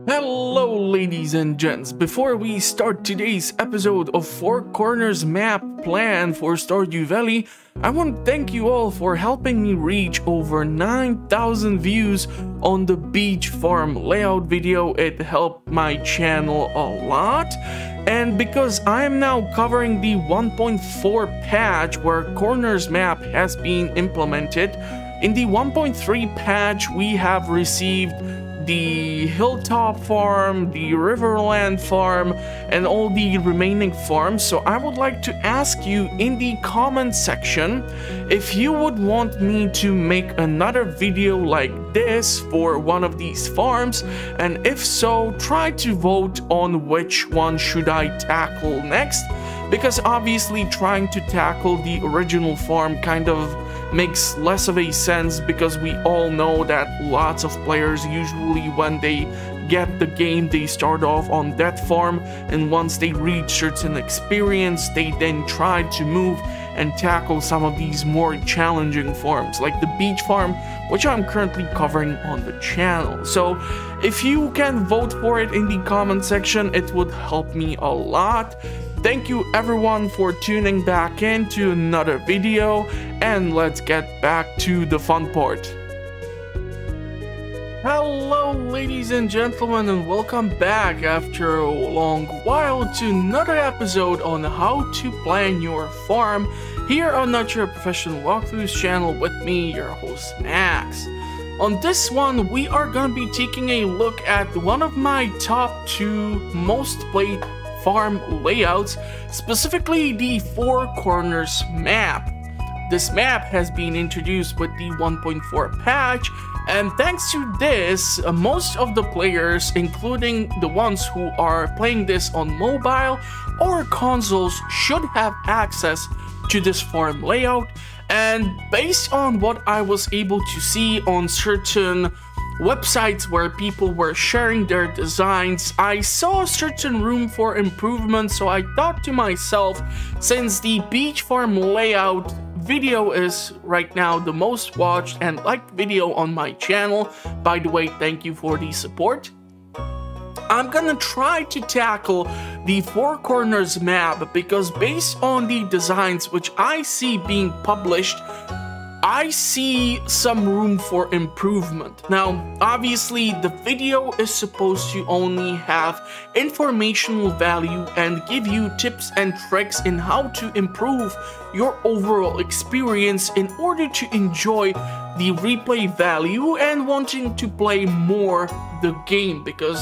Hello ladies and gents, before we start today's episode of Four Corners map plan for Stardew Valley, I want to thank you all for helping me reach over 9,000 views on the beach farm layout video. It helped my channel a lot. And because I am now covering the 1.4 patch where Corners map has been implemented, in the 1.3 patch we have received the Hilltop farm, the Riverland farm, and all the remaining farms. So I would like to ask you in the comment section if you would want me to make another video like this for one of these farms, and if so, try to vote on which one should I tackle next, because obviously trying to tackle the original farm kind of makes less of a sense, because we all know that lots of players usually when they get the game they start off on that farm, and once they reach certain experience they then try to move and tackle some of these more challenging farms like the beach farm, which I'm currently covering on the channel. So if you can vote for it in the comment section, it would help me a lot. Thank you everyone for tuning back in to another video, and let's get back to the fun part. Hello ladies and gentlemen, and welcome back after a long while to another episode on how to plan your farm here on Not Your Professional Walkthroughs channel with me, your host Max. On this one, we are gonna be taking a look at one of my top 2 most played farm layouts, specifically the Four Corners map. This map has been introduced with the 1.4 patch, and thanks to this, most of the players, including the ones who are playing this on mobile or consoles, should have access to this farm layout. And based on what I was able to see on certain websites where people were sharing their designs, I saw a certain room for improvement. So I thought to myself, since the beach farm layout video is right now the most watched and liked video on my channel, by the way, thank you for the support, I'm gonna try to tackle the Four Corners map, because based on the designs which I see being published, I see some room for improvement. Now, obviously, the video is supposed to only have informational value and give you tips and tricks in how to improve your overall experience in order to enjoy the replay value and wanting to play more the game, because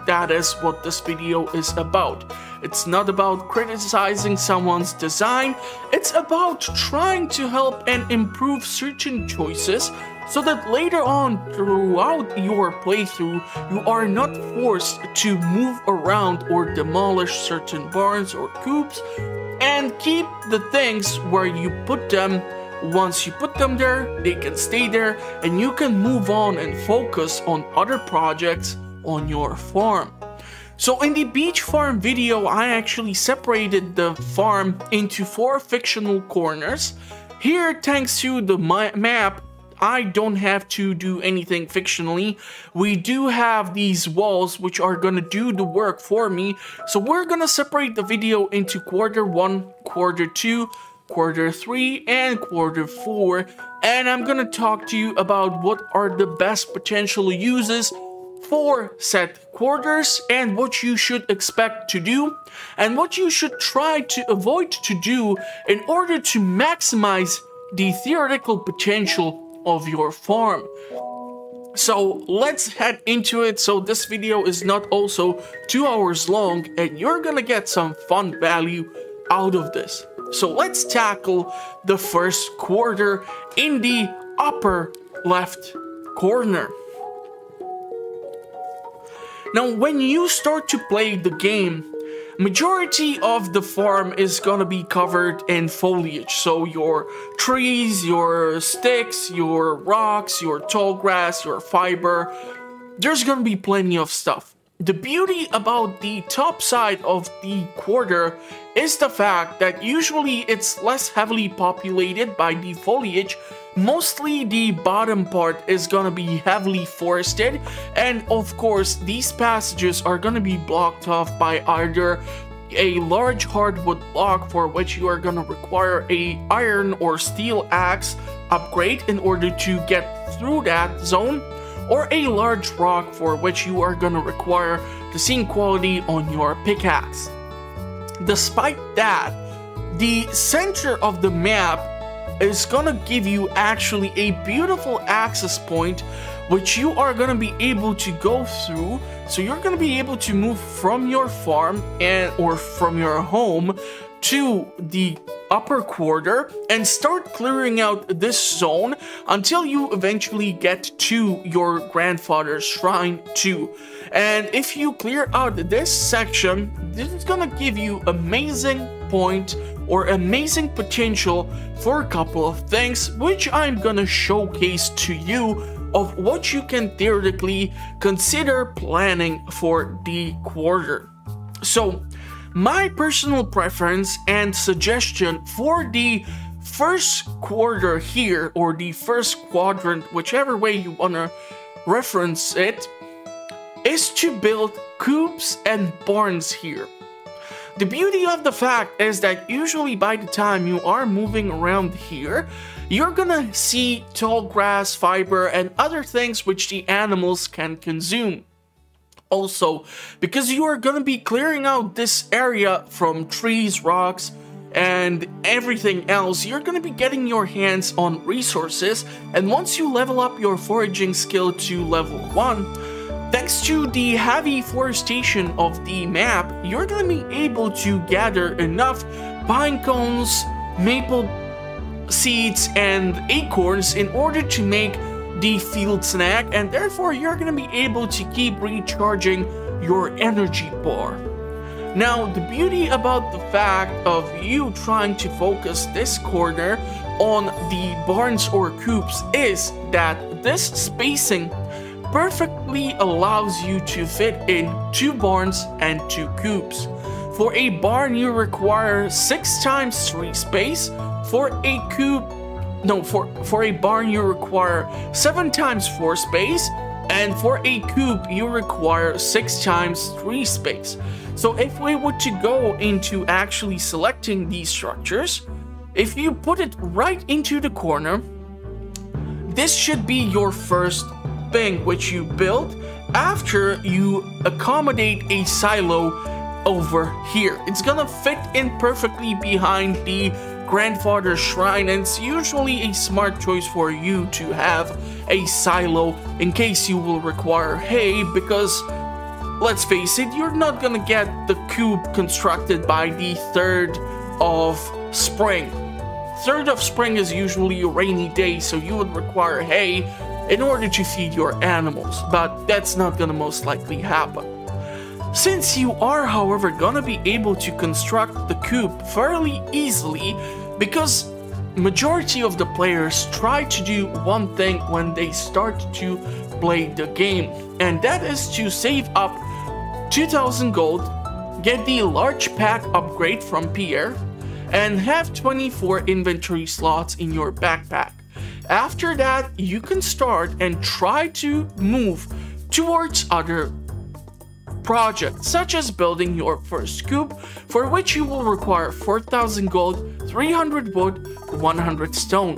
that is what this video is about. It's not about criticizing someone's design, it's about trying to help and improve certain choices so that later on throughout your playthrough you are not forced to move around or demolish certain barns or coops, and keep the things where you put them. Once you put them there, they can stay there and you can move on and focus on other projects on your farm. So in the beach farm video, I actually separated the farm into 4 fictional corners. Here, thanks to the map, I don't have to do anything fictionally. We do have these walls which are gonna do the work for me. So we're gonna separate the video into quarter 1, quarter 2, quarter 3, and quarter 4. And I'm gonna talk to you about what are the best potential uses for set quarters, and what you should expect to do, and what you should try to avoid to do in order to maximize the theoretical potential of your farm. So let's head into it. So this video is not also 2 hours long, and you're gonna get some fun value out of this. So let's tackle the first quarter in the upper left corner. Now, when you start to play the game, majority of the farm is gonna be covered in foliage. So your trees, your sticks, your rocks, your tall grass, your fiber, there's gonna be plenty of stuff. The beauty about the top side of the quarter is the fact that usually it's less heavily populated by the foliage, Mostly the bottom part is gonna be heavily forested, and of course these passages are gonna be blocked off by either a large hardwood block, for which you are gonna require a iron or steel axe upgrade in order to get through that zone, or a large rock, for which you are gonna require the same quality on your pickaxe. Despite that, the center of the map is gonna give you actually a beautiful access point which you are gonna be able to go through. So you're gonna be able to move from your farm or from your home to the upper quarter and start clearing out this zone until you eventually get to your grandfather's shrine too. And if you clear out this section, this is gonna give you amazing point or amazing potential for a couple of things, which I'm gonna showcase to you of what you can theoretically consider planning for the quarter. So my personal preference and suggestion for the first quarter here, or the first quadrant, whichever way you want to reference it, is to build coops and barns here. The beauty of the fact is that usually by the time you are moving around here, you're gonna see tall grass, fiber, and other things which the animals can consume. Also, because you are gonna be clearing out this area from trees, rocks, and everything else, you're gonna be getting your hands on resources, and once you level up your foraging skill to level 1, thanks to the heavy forestation of the map, you're gonna be able to gather enough pine cones, maple seeds, and acorns in order to make the field snack, and therefore you're gonna be able to keep recharging your energy bar. Now, the beauty about the fact of you trying to focus this corner on the barns or coops is that this spacing perfectly allows you to fit in 2 barns and 2 coops. For a barn, you require 6 times 3 space. For a coop, for a barn, you require 7 times 4 space. And for a coop, you require 6 times 3 space. So if we were to go into actually selecting these structures, if you put it right into the corner, this should be your first thing which you build after you accommodate a silo over here. It's gonna fit in perfectly behind the grandfather's shrine, and it's usually a smart choice for you to have a silo in case you will require hay, because let's face it, you're not gonna get the coop constructed by the 3rd of spring. 3rd of spring is usually a rainy day, so you would require hay in order to feed your animals, but that's not gonna most likely happen. Since you are, however, gonna be able to construct the coop fairly easily, because majority of the players try to do one thing when they start to play the game, and that is to save up 2,000 gold, get the large pack upgrade from Pierre, and have 24 inventory slots in your backpack. After that, you can start and try to move towards other projects, such as building your first coop, for which you will require 4,000 gold, 300 wood, 100 stone.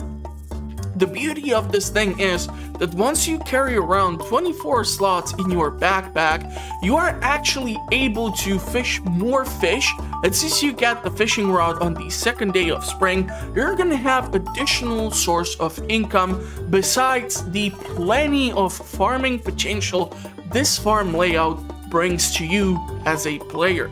The beauty of this thing is that once you carry around 24 slots in your backpack, you are actually able to fish more fish, and since you get the fishing rod on the 2nd day of spring, you're gonna have additional source of income besides the plenty of farming potential this farm layout brings to you as a player.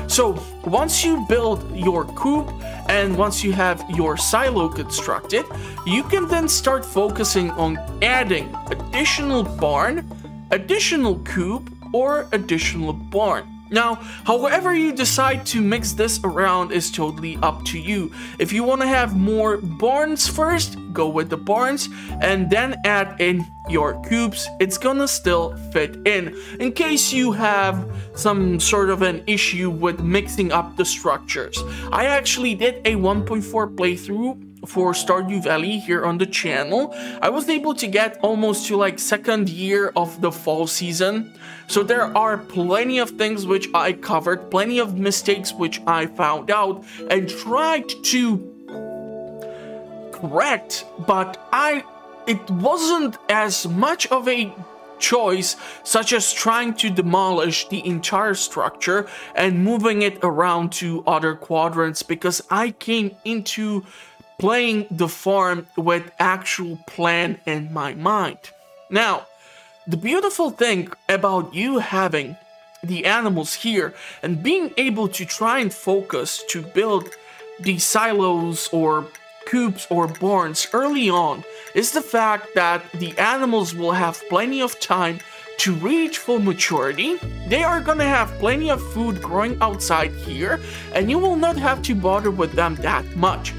So once you build your coop and once you have your silo constructed, you can then start focusing on adding additional barn, additional coop, or additional barn. Now, however you decide to mix this around is totally up to you. If you want to have more barns first, go with the barns and then add in your coops. It's gonna still fit in case you have some sort of an issue with mixing up the structures. I actually did a 1.4 playthrough for Stardew Valley here on the channel, I was able to get almost to like second year of the fall season. So there are plenty of things which I covered, plenty of mistakes which I found out and tried to correct, but it wasn't as much of a choice, such as trying to demolish the entire structure and moving it around to other quadrants, because I came into playing the farm with actual plan in my mind. Now, the beautiful thing about you having the animals here and being able to try and focus to build the silos or coops or barns early on is the fact that the animals will have plenty of time to reach full maturity. They are gonna have plenty of food growing outside here, and you will not have to bother with them that much.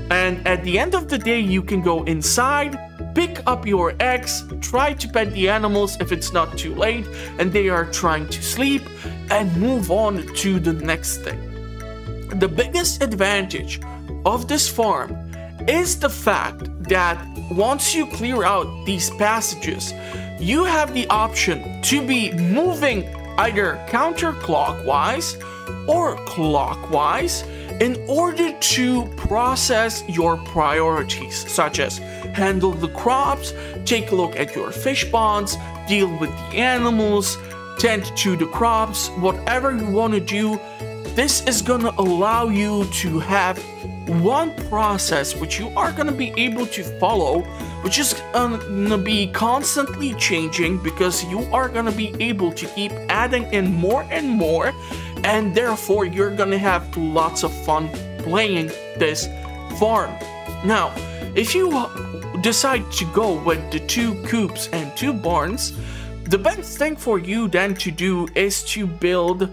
And at the end of the day, you can go inside, pick up your eggs, try to pet the animals if it's not too late and they are trying to sleep, and move on to the next thing. The biggest advantage of this farm is the fact that once you clear out these passages, you have the option to be moving either counterclockwise or clockwise in order to process your priorities, such as handle the crops, take a look at your fish ponds, deal with the animals, tend to the crops, whatever you want to do. This is gonna allow you to have one process which you are gonna be able to follow, which is gonna be constantly changing, because you are gonna be able to keep adding in more and more, and therefore you're gonna have lots of fun playing this farm. Now, if you decide to go with the 2 coops and 2 barns, the best thing for you then to do is to build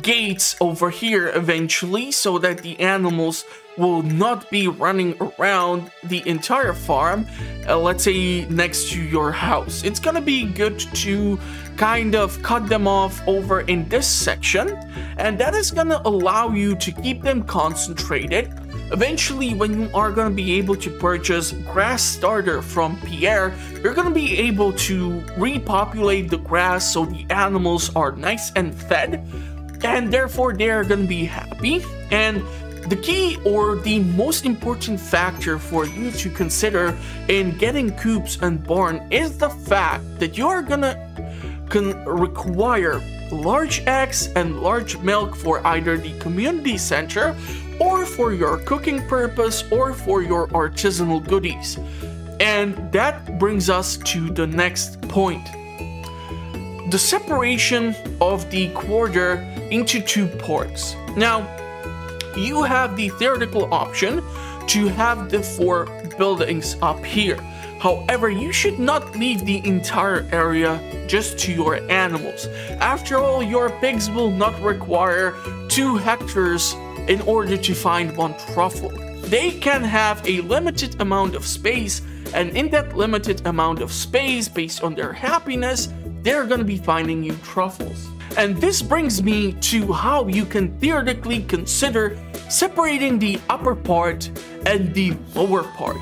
gates over here eventually, so that the animals will not be running around the entire farm, let's say next to your house. It's gonna be good to kind of cut them off over in this section, and that is gonna allow you to keep them concentrated. Eventually, when you are going to be able to purchase grass starter from Pierre, you're going to be able to repopulate the grass so the animals are nice and fed, and therefore they are going to be happy. And the key, or the most important factor for you to consider in getting coops and barn, is the fact that you are going to require large eggs and large milk for either the community center, or for your cooking purpose, or for your artisanal goodies. And that brings us to the next point: the separation of the quarter into 2 parts. Now, you have the theoretical option to have the 4 buildings up here. However, you should not leave the entire area just to your animals. After all, your pigs will not require 2 hectares in order to find 1 truffle. They can have a limited amount of space, and in that limited amount of space, based on their happiness, they're gonna be finding you truffles. And this brings me to how you can theoretically consider separating the upper part and the lower part.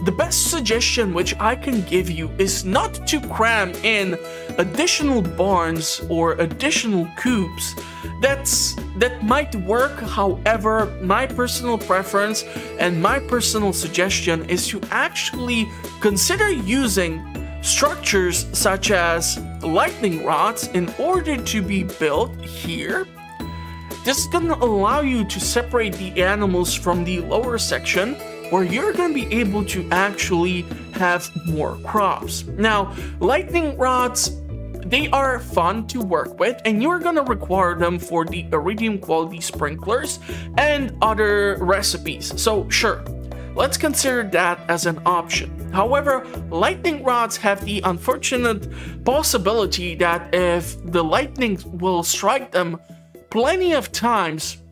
The best suggestion which I can give you is not to cram in additional barns or additional coops. That might work. However, my personal preference and my personal suggestion is to actually consider using structures such as lightning rods in order to be built here. This is going to allow you to separate the animals from the lower section, where you're going to be able to actually have more crops. Now, lightning rods, they are fun to work with, and you're going to require them for the iridium quality sprinklers and other recipes. So sure, let's consider that as an option. However, lightning rods have the unfortunate possibility that if the lightning will strike them plenty of times,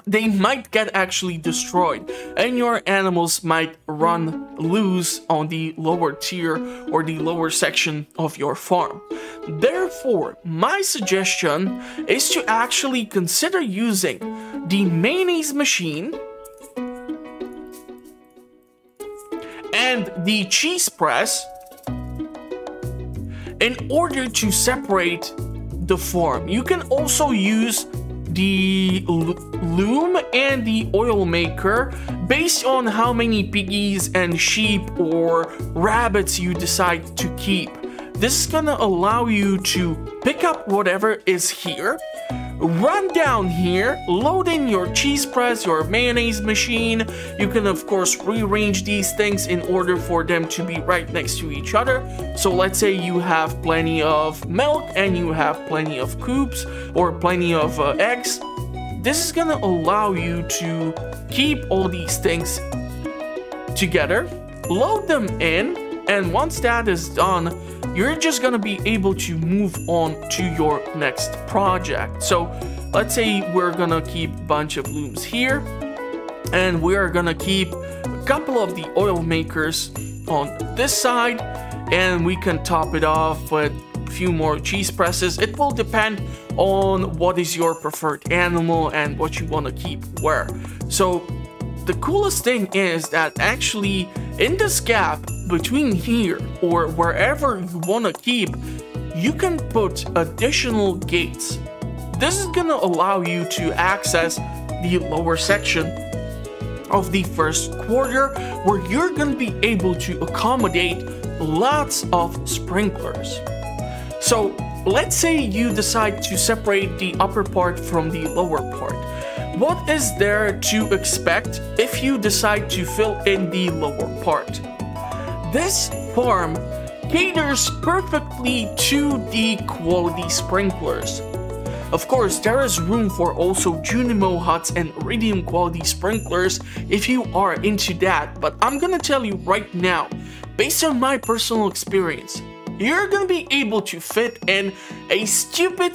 they might get actually destroyed, and your animals might run loose on the lower tier or the lower section of your farm. Therefore, my suggestion is to actually consider using the mayonnaise machine and the cheese press in order to separate the farm. You can also use the loom and the oil maker based on how many piggies and sheep or rabbits you decide to keep. This is gonna allow you to pick up whatever is here, run down here, load in your cheese press, your mayonnaise machine. You can of course rearrange these things in order for them to be right next to each other. So let's say you have plenty of milk and you have plenty of cubes or plenty of eggs. This is gonna allow you to keep all these things together, load them in, and once that is done, you're just gonna be able to move on to your next project. So let's say we're gonna keep a bunch of looms here, and we're gonna keep a couple of the oil makers on this side, and we can top it off with a few more cheese presses. It will depend on what is your preferred animal and what you want to keep where. So the coolest thing is that actually in this gap between here or wherever you want to keep, you can put additional gates. This is going to allow you to access the lower section of the first quarter, where you're going to be able to accommodate lots of sprinklers. So let's say you decide to separate the upper part from the lower part. What is there to expect if you decide to fill in the lower part? This farm caters perfectly to the quality sprinklers. Of course, there is room for also Junimo huts and iridium quality sprinklers if you are into that, but I'm gonna tell you right now, based on my personal experience, you're gonna be able to fit in a stupid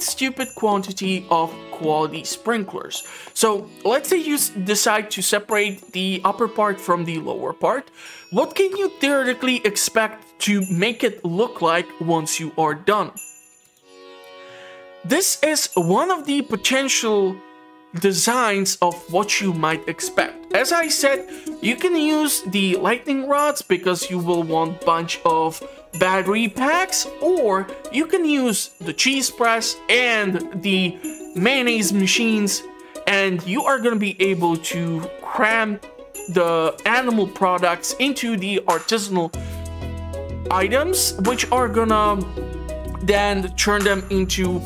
quantity of quality sprinklers. So let's say you decide to separate the upper part from the lower part. What can you theoretically expect to make it look like once you are done? This is one of the potential designs of what you might expect. As I said, you can use the lightning rods because you will want a bunch of battery packs, or you can use the cheese press and the mayonnaise machines, and you are going to be able to cram the animal products into the artisanal items, which are gonna then turn them into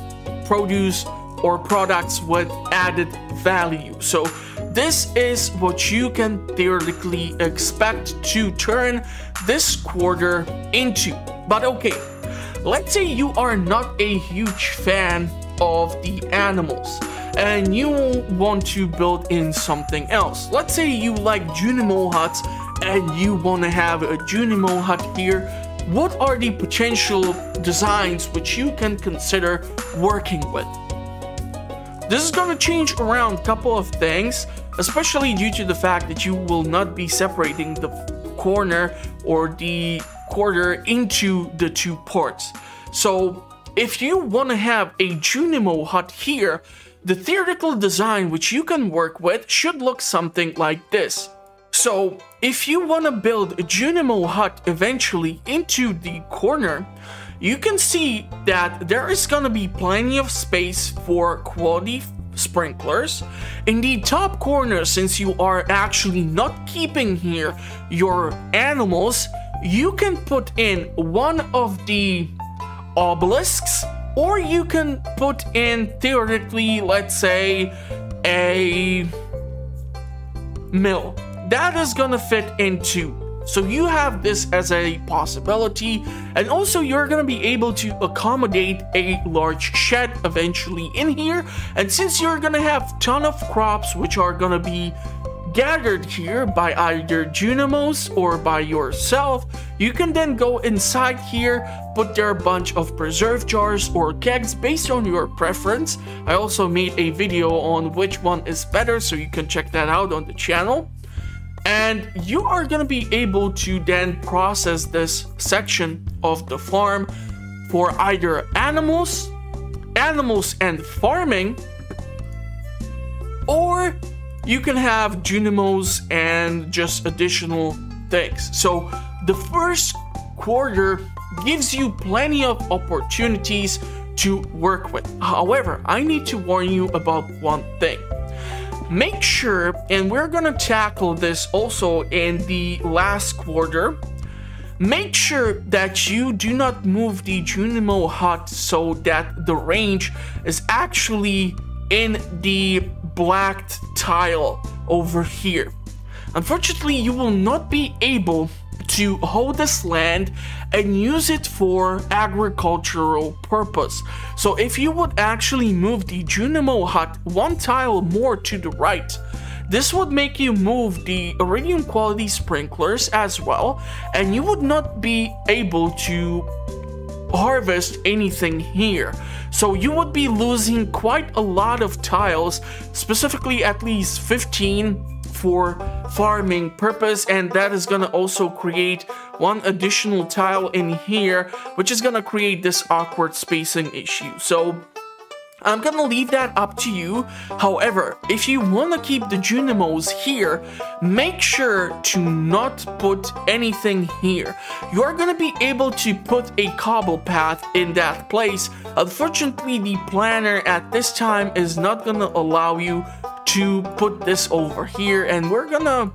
produce or products with added value. So this is what you can theoretically expect to turn this quarter into. But okay, let's say you are not a huge fan of the animals and you want to build in something else. Let's say you like Junimo huts and you want to have a Junimo hut here. What are the potential designs which you can consider working with? This is going to change around a couple of things, especially due to the fact that you will not be separating the corner or the quarter into the two parts. So if you want to have a Junimo hut here, the theoretical design which you can work with should look something like this. So if you want to build a Junimo hut eventually into the corner, you can see that there is going to be plenty of space for quality sprinklers. In the top corner, since you are actually not keeping here your animals, you can put in one of the obelisks, or you can put in theoretically, let's say, a mill. That is gonna fit into. So you have this as a possibility, and also you're gonna be able to accommodate a large shed eventually in here. And since you're gonna have a ton of crops which are gonna be gathered here by either Junimos or by yourself, you can then go inside here, put there a bunch of preserve jars or kegs based on your preference. I also made a video on which one is better, so you can check that out on the channel. And you are going to be able to then process this section of the farm for either animals and farming, or you can have Junimos and just additional things. So the first quarter gives you plenty of opportunities to work with. However, I need to warn you about one thing. Make sure, and we're gonna tackle this also in the last quarter, make sure that you do not move the Junimo hut so that the range is actually in the blacked tile over here. Unfortunately, you will not be able to hold this land and use it for agricultural purpose. So if you would actually move the Junimo hut one tile more to the right, this would make you move the iridium quality sprinklers as well, and you would not be able to harvest anything here. So you would be losing quite a lot of tiles, specifically at least 15 for farming purpose, and that is gonna also create one additional tile in here, which is gonna create this awkward spacing issue. So I'm gonna leave that up to you. However, if you wanna keep the Junimos here, make sure to not put anything here. You're gonna be able to put a cobble path in that place. Unfortunately, the planner at this time is not gonna allow you to put this over here, and we're gonna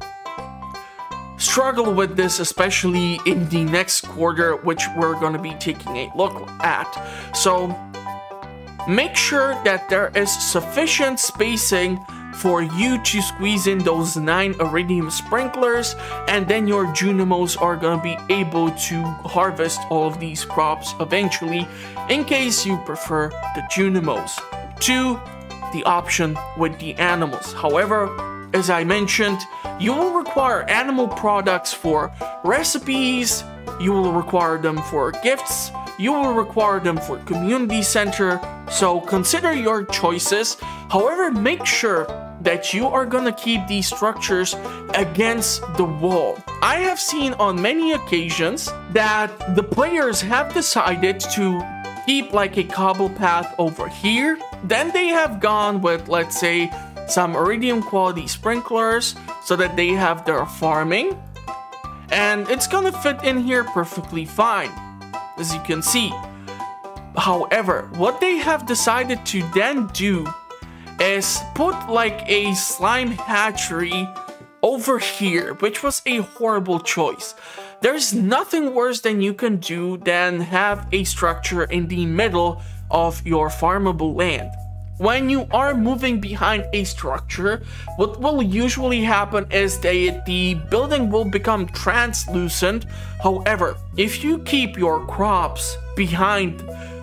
struggle with this, especially in the next quarter, which we're gonna be taking a look at. So make sure that there is sufficient spacing for you to squeeze in those 9 iridium sprinklers, and then your Junimos are gonna be able to harvest all of these crops eventually, in case you prefer the Junimos to the option with the animals. However, as I mentioned, you will require animal products for recipes, you will require them for gifts, you will require them for community center, so consider your choices. However, make sure that you are gonna keep these structures against the wall. I have seen on many occasions that the players have decided to keep like a cobble path over here, then they have gone with, let's say, some iridium quality sprinklers so that they have their farming, and it's gonna fit in here perfectly fine, as you can see. However, what they have decided to then do is put like a slime hatchery over here, which was a horrible choice. There's nothing worse than you can do than have a structure in the middle of your farmable land. When you are moving behind a structure, what will usually happen is that the building will become translucent. However, if you keep your crops behind,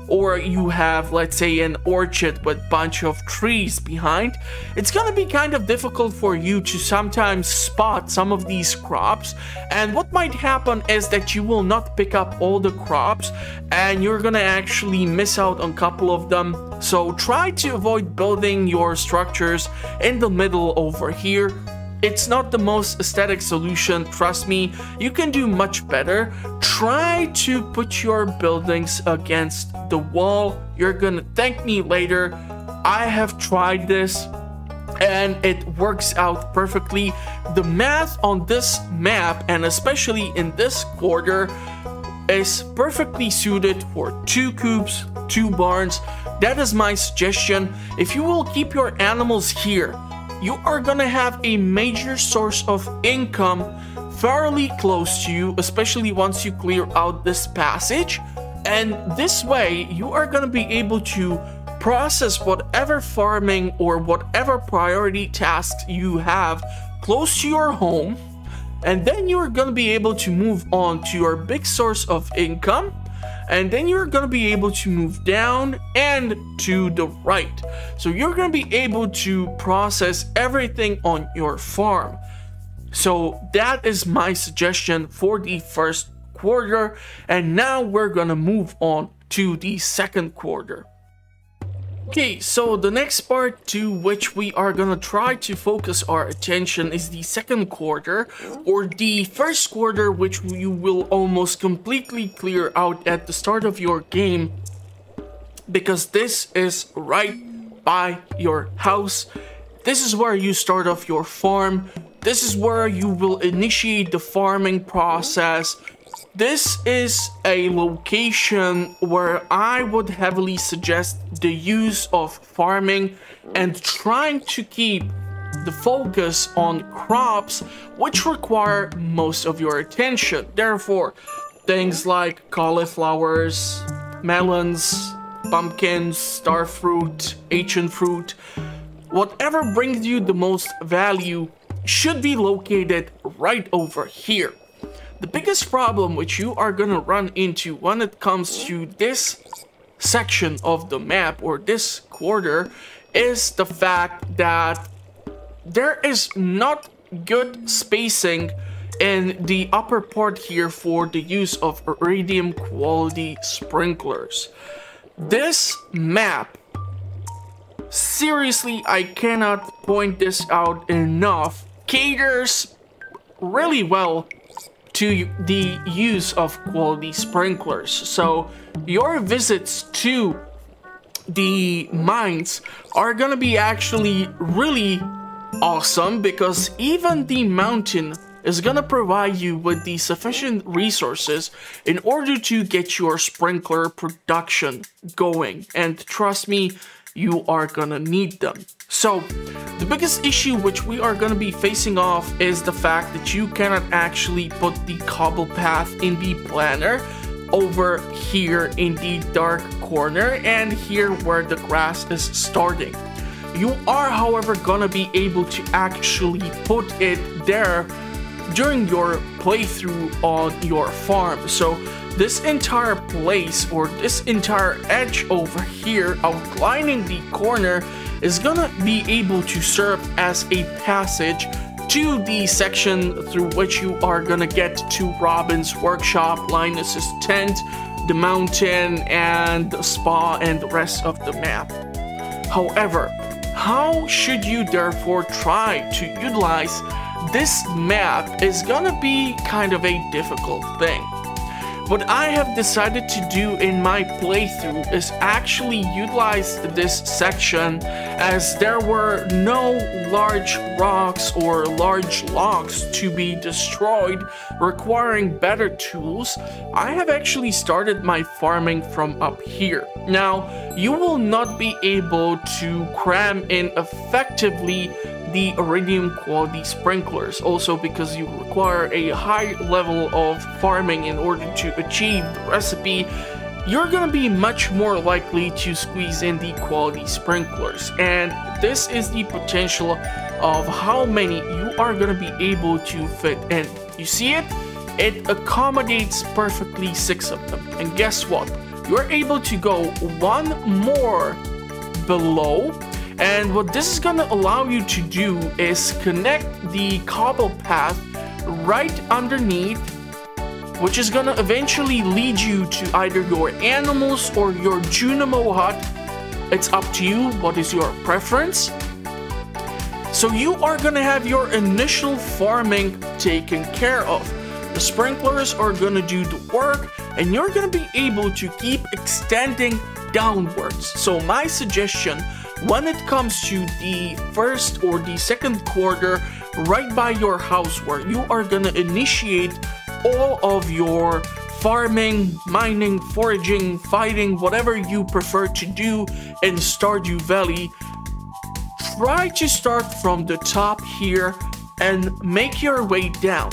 or you have, let's say, an orchard with a bunch of trees behind, it's gonna be kind of difficult for you to sometimes spot some of these crops, and what might happen is that you will not pick up all the crops and you're gonna actually miss out on a couple of them. So try to avoid building your structures in the middle over here. It's not the most aesthetic solution, trust me, you can do much better. Try to put your buildings against the wall. You're gonna thank me later. I have tried this and it works out perfectly. The math on this map, and especially in this quarter, is perfectly suited for 2 coops, 2 barns. That is my suggestion. If you will keep your animals here, you are gonna have a major source of income fairly close to you, especially once you clear out this passage. And this way, you are gonna be able to process whatever farming or whatever priority tasks you have close to your home, and then you're gonna be able to move on to your big source of income, and then you're gonna be able to move down and to the right. So you're gonna be able to process everything on your farm. So that is my suggestion for the first quarter, and now we're gonna move on to the second quarter. Okay, so the next part to which we are gonna try to focus our attention is the second quarter, or the first quarter, which you will almost completely clear out at the start of your game, because this is right by your house. This is where you start off your farm. This is where you will initiate the farming process. this is a location where I would heavily suggest the use of farming and trying to keep the focus on crops which require most of your attention. Therefore, things like cauliflowers, melons, pumpkins, starfruit, ancient fruit, whatever brings you the most value should be located right over here. The biggest problem which you are gonna run into when it comes to this section of the map or this quarter is the fact that there is not good spacing in the upper part here for the use of iridium quality sprinklers. This map, seriously, I cannot point this out enough, caters really well to the use of quality sprinklers. So your visits to the mines are gonna be actually really awesome, because even the mountain is gonna provide you with the sufficient resources in order to get your sprinkler production going, and trust me, you are gonna need them. So the biggest issue which we are gonna be facing off is the fact that you cannot actually put the cobble path in the planner over here in the dark corner and here where the grass is starting. You are, however, gonna be able to actually put it there during your playthrough on your farm. So this entire place, or this entire edge over here outlining the corner, is gonna be able to serve as a passage to the section through which you are gonna get to Robin's workshop, Linus's tent, the mountain, and the spa, and the rest of the map. However, how should you therefore try to utilize this map is gonna be kind of a difficult thing. What I have decided to do in my playthrough is actually utilize this section, as there were no large rocks or large logs to be destroyed requiring better tools. I have actually started my farming from up here. Now, you will not be able to cram in effectively the iridium quality sprinklers, also because you require a high level of farming in order to achieve the recipe. You're gonna be much more likely to squeeze in the quality sprinklers, and this is the potential of how many you are gonna be able to fit in. You see it? It accommodates perfectly 6 of them, and guess what? You're able to go one more below. And what this is gonna allow you to do is connect the cobble path right underneath, which is gonna eventually lead you to either your animals or your Junimo hut. It's up to you, what is your preference. So you are gonna have your initial farming taken care of. The sprinklers are gonna do the work, and you're gonna be able to keep extending downwards. So my suggestion, when it comes to the first or the second quarter right by your house, where you are gonna initiate all of your farming, mining, foraging, fighting, whatever you prefer to do in Stardew Valley, try to start from the top here and make your way down.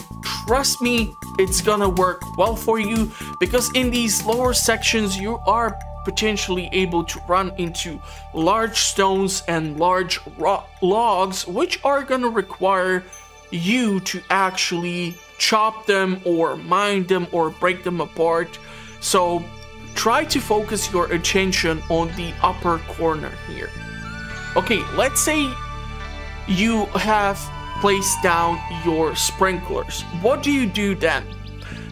Trust me, it's gonna work well for you, because in these lower sections you are potentially able to run into large stones and large logs, which are gonna require you to actually chop them or mine them or break them apart. So try to focus your attention on the upper corner here. Okay, let's say you have placed down your sprinklers. What do you do then?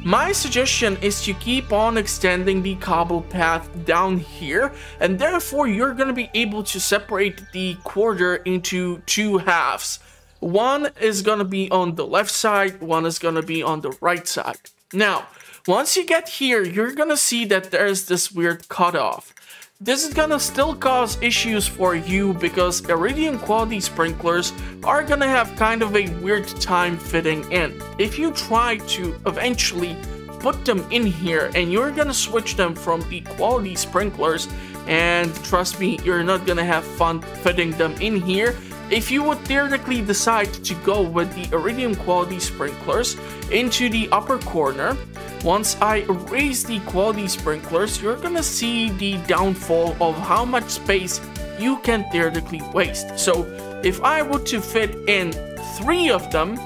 My suggestion is to keep on extending the cobble path down here, and therefore you're going to be able to separate the quarter into 2 halves. One is going to be on the left side, one is going to be on the right side. Now, once you get here, you're going to see that there's this weird cutoff. This is gonna still cause issues for you, because iridium quality sprinklers are gonna have kind of a weird time fitting in. If you try to eventually put them in here and you're gonna switch them from the quality sprinklers, and trust me, you're not gonna have fun fitting them in here. If you would theoretically decide to go with the iridium quality sprinklers into the upper corner, once I erase the quality sprinklers, you're gonna see the downfall of how much space you can theoretically waste. So if I were to fit in 3 of them,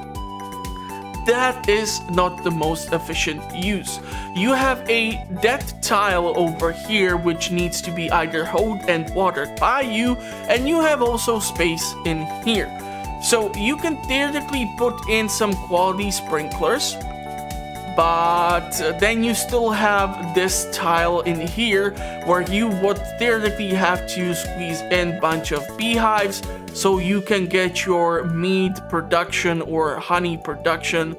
that is not the most efficient use. You have a dead tile over here which needs to be either hoed and watered by you, and you have also space in here. So you can theoretically put in some quality sprinklers, but then you still have this tile in here where you would theoretically have to squeeze in a bunch of beehives so you can get your mead production or honey production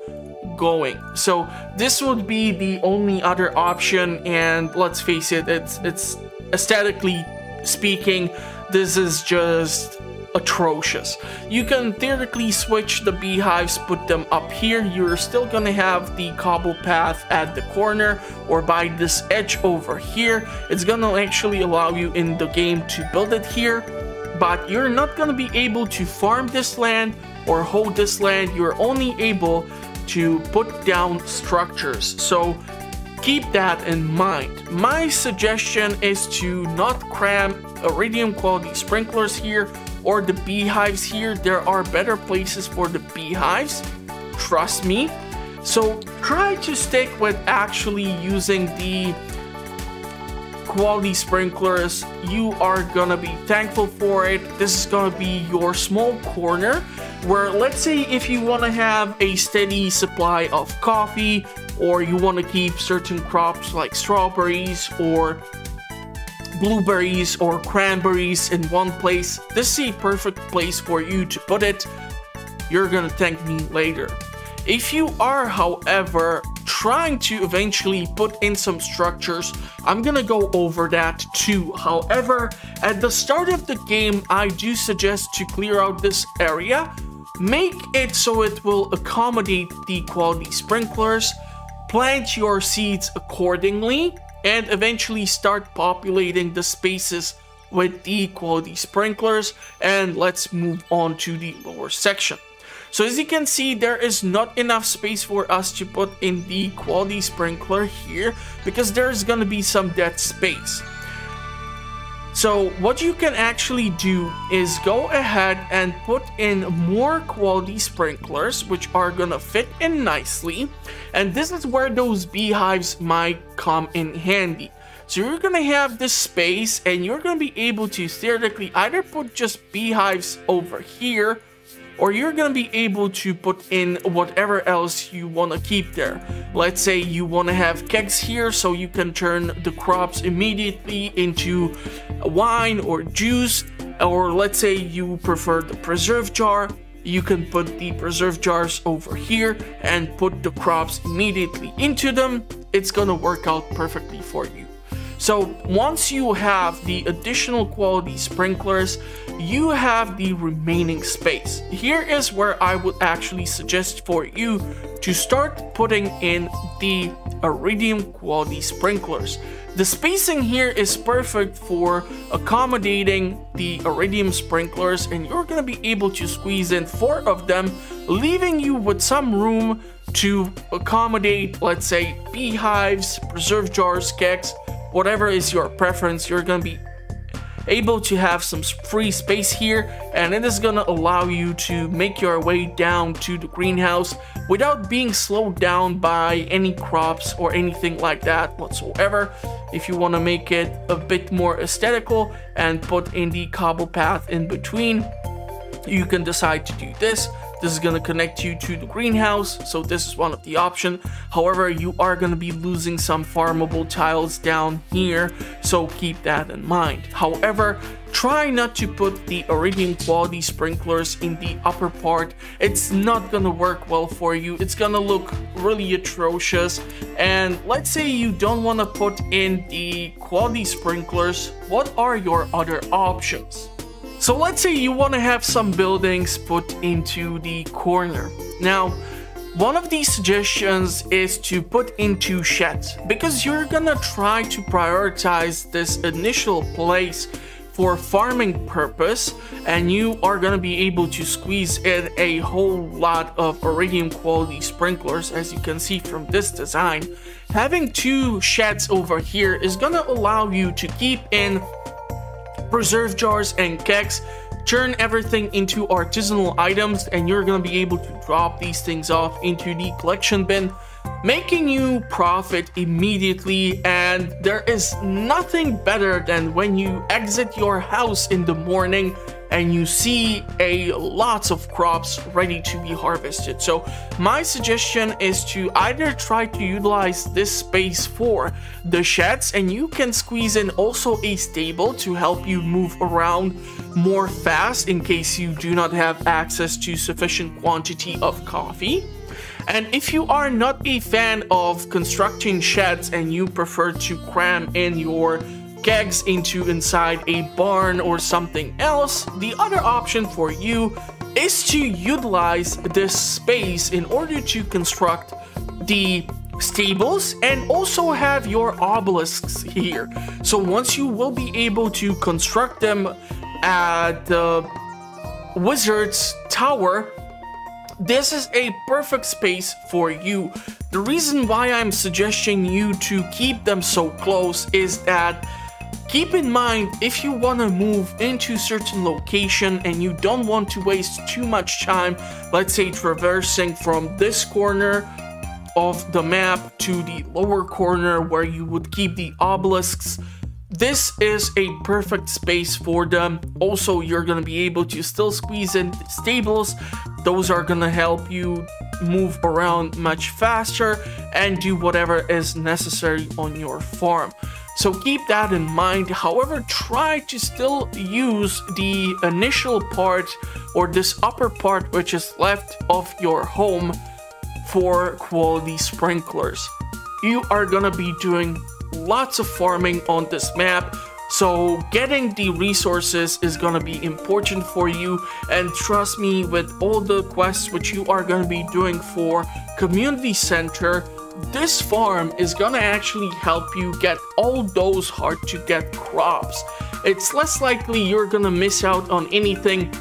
going. So this would be the only other option, and let's face it, it's aesthetically speaking, this is just atrocious. You can theoretically switch the beehives, put them up here. You're still gonna have the cobble path at the corner or by this edge over here. It's gonna actually allow you in the game to build it here, but you're not gonna be able to farm this land or hold this land. You're only able to put down structures, so keep that in mind. My suggestion is to not cram iridium quality sprinklers here or the beehives here. There are better places for the beehives, trust me. So try to stick with actually using the quality sprinklers. You are gonna be thankful for it. This is gonna be your small corner where, let's say if you want to have a steady supply of coffee, or you want to keep certain crops like strawberries or blueberries or cranberries in one place, this is a perfect place for you to put it. You're gonna thank me later. If you are, however, trying to eventually put in some structures, I'm gonna go over that too. However, at the start of the game, I do suggest to clear out this area. Make it so it will accommodate the quality sprinklers, plant your seeds accordingly, and eventually start populating the spaces with the quality sprinklers. And let's move on to the lower section. So as you can see, there is not enough space for us to put in the quality sprinkler here because there's gonna be some dead space. So what you can actually do is go ahead and put in more quality sprinklers, which are gonna fit in nicely. And this is where those beehives might come in handy. So you're gonna have this space and you're gonna be able to theoretically either put just beehives over here, or you're gonna be able to put in whatever else you wanna keep there. Let's say you wanna have kegs here so you can turn the crops immediately into wine or juice, or let's say you prefer the preserve jar, you can put the preserve jars over here and put the crops immediately into them. It's gonna work out perfectly for you. So once you have the additional quality sprinklers, you have the remaining space. Here is where I would actually suggest for you to start putting in the iridium quality sprinklers. The spacing here is perfect for accommodating the iridium sprinklers, and you're gonna be able to squeeze in 4 of them, leaving you with some room to accommodate, let's say, beehives, preserve jars, kegs, whatever is your preference. You're gonna be able to have some free space here, and it is gonna allow you to make your way down to the greenhouse without being slowed down by any crops or anything like that whatsoever. If you want to make it a bit more aesthetical and put in the cobble path in between, you can decide to do this. This is going to connect you to the greenhouse, so this is one of the options. However, you are going to be losing some farmable tiles down here, so keep that in mind. However, try not to put the iridium quality sprinklers in the upper part. It's not going to work well for you. It's going to look really atrocious. And let's say you don't want to put in the quality sprinklers. What are your other options? So let's say you want to have some buildings put into the corner. Now, One of these suggestions is to put into sheds, because you're gonna try to prioritize this initial place for farming purpose, and you are gonna be able to squeeze in a whole lot of iridium quality sprinklers, as you can see from this design. Having 2 sheds over here is gonna allow you to keep in preserve jars and kegs, turn everything into artisanal items, and you're gonna be able to drop these things off into the collection bin, making you profit immediately. And there is nothing better than when you exit your house in the morning and you see lots of crops ready to be harvested. So my suggestion is to either try to utilize this space for the sheds, and you can squeeze in also a stable to help you move around more fast in case you do not have access to sufficient quantity of coffee. And if you are not a fan of constructing sheds and you prefer to cram in your kegs inside a barn or something else, the other option for you is to utilize this space in order to construct the stables and also have your obelisks here. So once you will be able to construct them at the wizard's tower, this is a perfect space for you. The reason why I'm suggesting you to keep them so close is that keep in mind, if you want to move into certain location and you don't want to waste too much time, let's say traversing from this corner of the map to the lower corner where you would keep the obelisks, this is a perfect space for them. Also, you're going to be able to still squeeze in the stables. Those are going to help you move around much faster and do whatever is necessary on your farm. So keep that in mind. However, try to still use the initial part, or this upper part which is left of your home, for quality sprinklers. You are gonna be doing lots of farming on this map, so getting the resources is gonna be important for you. And trust me, with all the quests which you are gonna be doing for community center, this farm is gonna actually help you get all those hard to get crops. It's less likely you're gonna miss out on anything,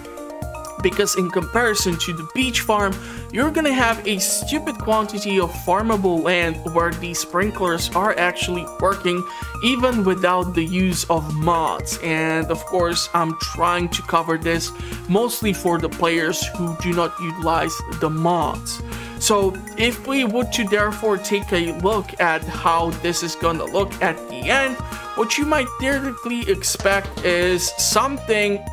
because in comparison to the beach farm, you're gonna have a stupid quantity of farmable land where these sprinklers are actually working even without the use of mods. And of course, I'm trying to cover this mostly for the players who do not utilize the mods. So if we would to therefore take a look at how this is gonna look at the end, what you might theoretically expect is something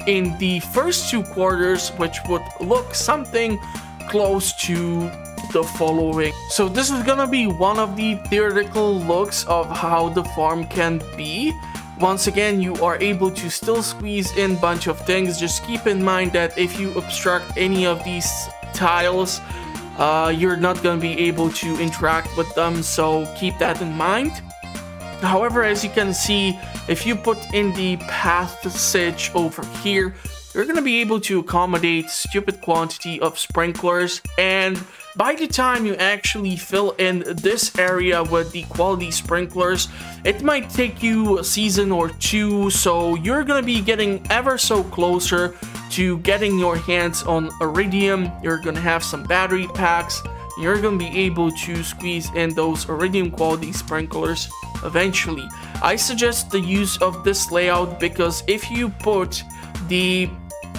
in the first 2 quarters which would look something close to the following. So this is gonna be one of the theoretical looks of how the farm can be. Once again, you are able to still squeeze in a bunch of things. Just keep in mind that if you obstruct any of these tiles, you're not going to be able to interact with them, so keep that in mind. However, as you can see, if you put in the passage over here, you're going to be able to accommodate stupid quantity of sprinklers, and by the time you actually fill in this area with the quality sprinklers, it might take you a season or 2, so you're going to be getting ever so closer to getting your hands on iridium. You're going to have some battery packs. You're going to be able to squeeze in those iridium quality sprinklers eventually. I suggest the use of this layout because if you put the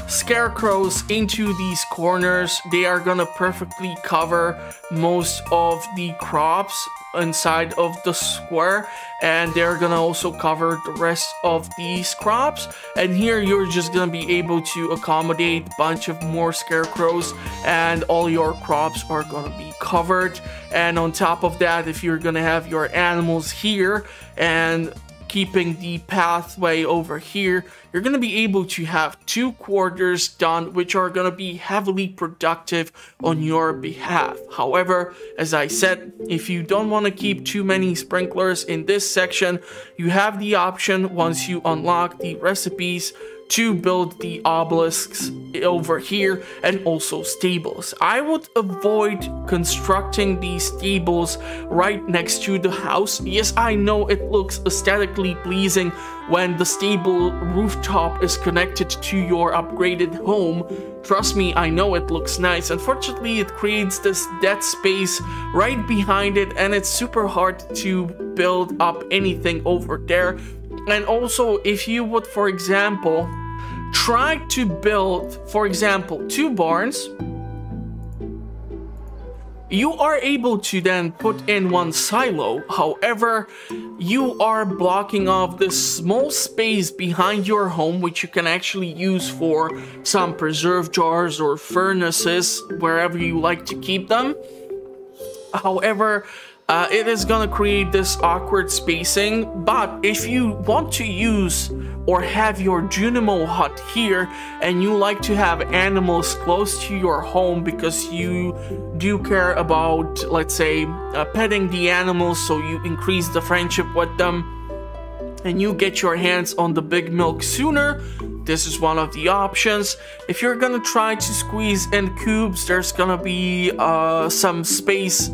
scarecrows into these corners, they are gonna perfectly cover most of the crops inside of the square, and they're gonna also cover the rest of these crops. And here you're just gonna be able to accommodate a bunch of more scarecrows and all your crops are gonna be covered. And on top of that, if you're gonna have your animals here and keeping the pathway over here, you're going to be able to have 2 quarters done, which are going to be heavily productive on your behalf. However, as I said, if you don't want to keep too many sprinklers in this section, you have the option, once you unlock the recipes, to build the obelisks over here and also stables. I would avoid constructing these stables right next to the house. Yes, I know it looks aesthetically pleasing when the stable rooftop is connected to your upgraded home. Trust me, I know it looks nice. Unfortunately, it creates this dead space right behind it, and it's super hard to build up anything over there. And also, if you would, for example, try to build, for example, 2 barns, you are able to then put in 1 silo. However, you are blocking off this small space behind your home, which you can actually use for some preserve jars or furnaces, wherever you like to keep them. However, it is gonna create this awkward spacing. But if you want to use or have your Junimo hut here and you like to have animals close to your home because you do care about, let's say, petting the animals, so you increase the friendship with them and you get your hands on the big milk sooner, this is one of the options. If you're gonna try to squeeze in cubes, there's gonna be some space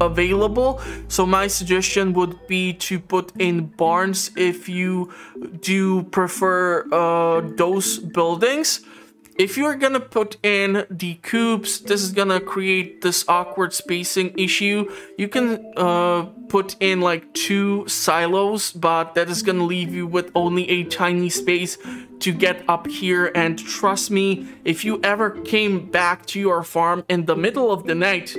available, so my suggestion would be to put in barns if you do prefer those buildings. If you're gonna put in the cubes, this is gonna create this awkward spacing issue. You can put in like 2 silos, but that is gonna leave you with only a tiny space to get up here. And trust me, if you ever came back to your farm in the middle of the night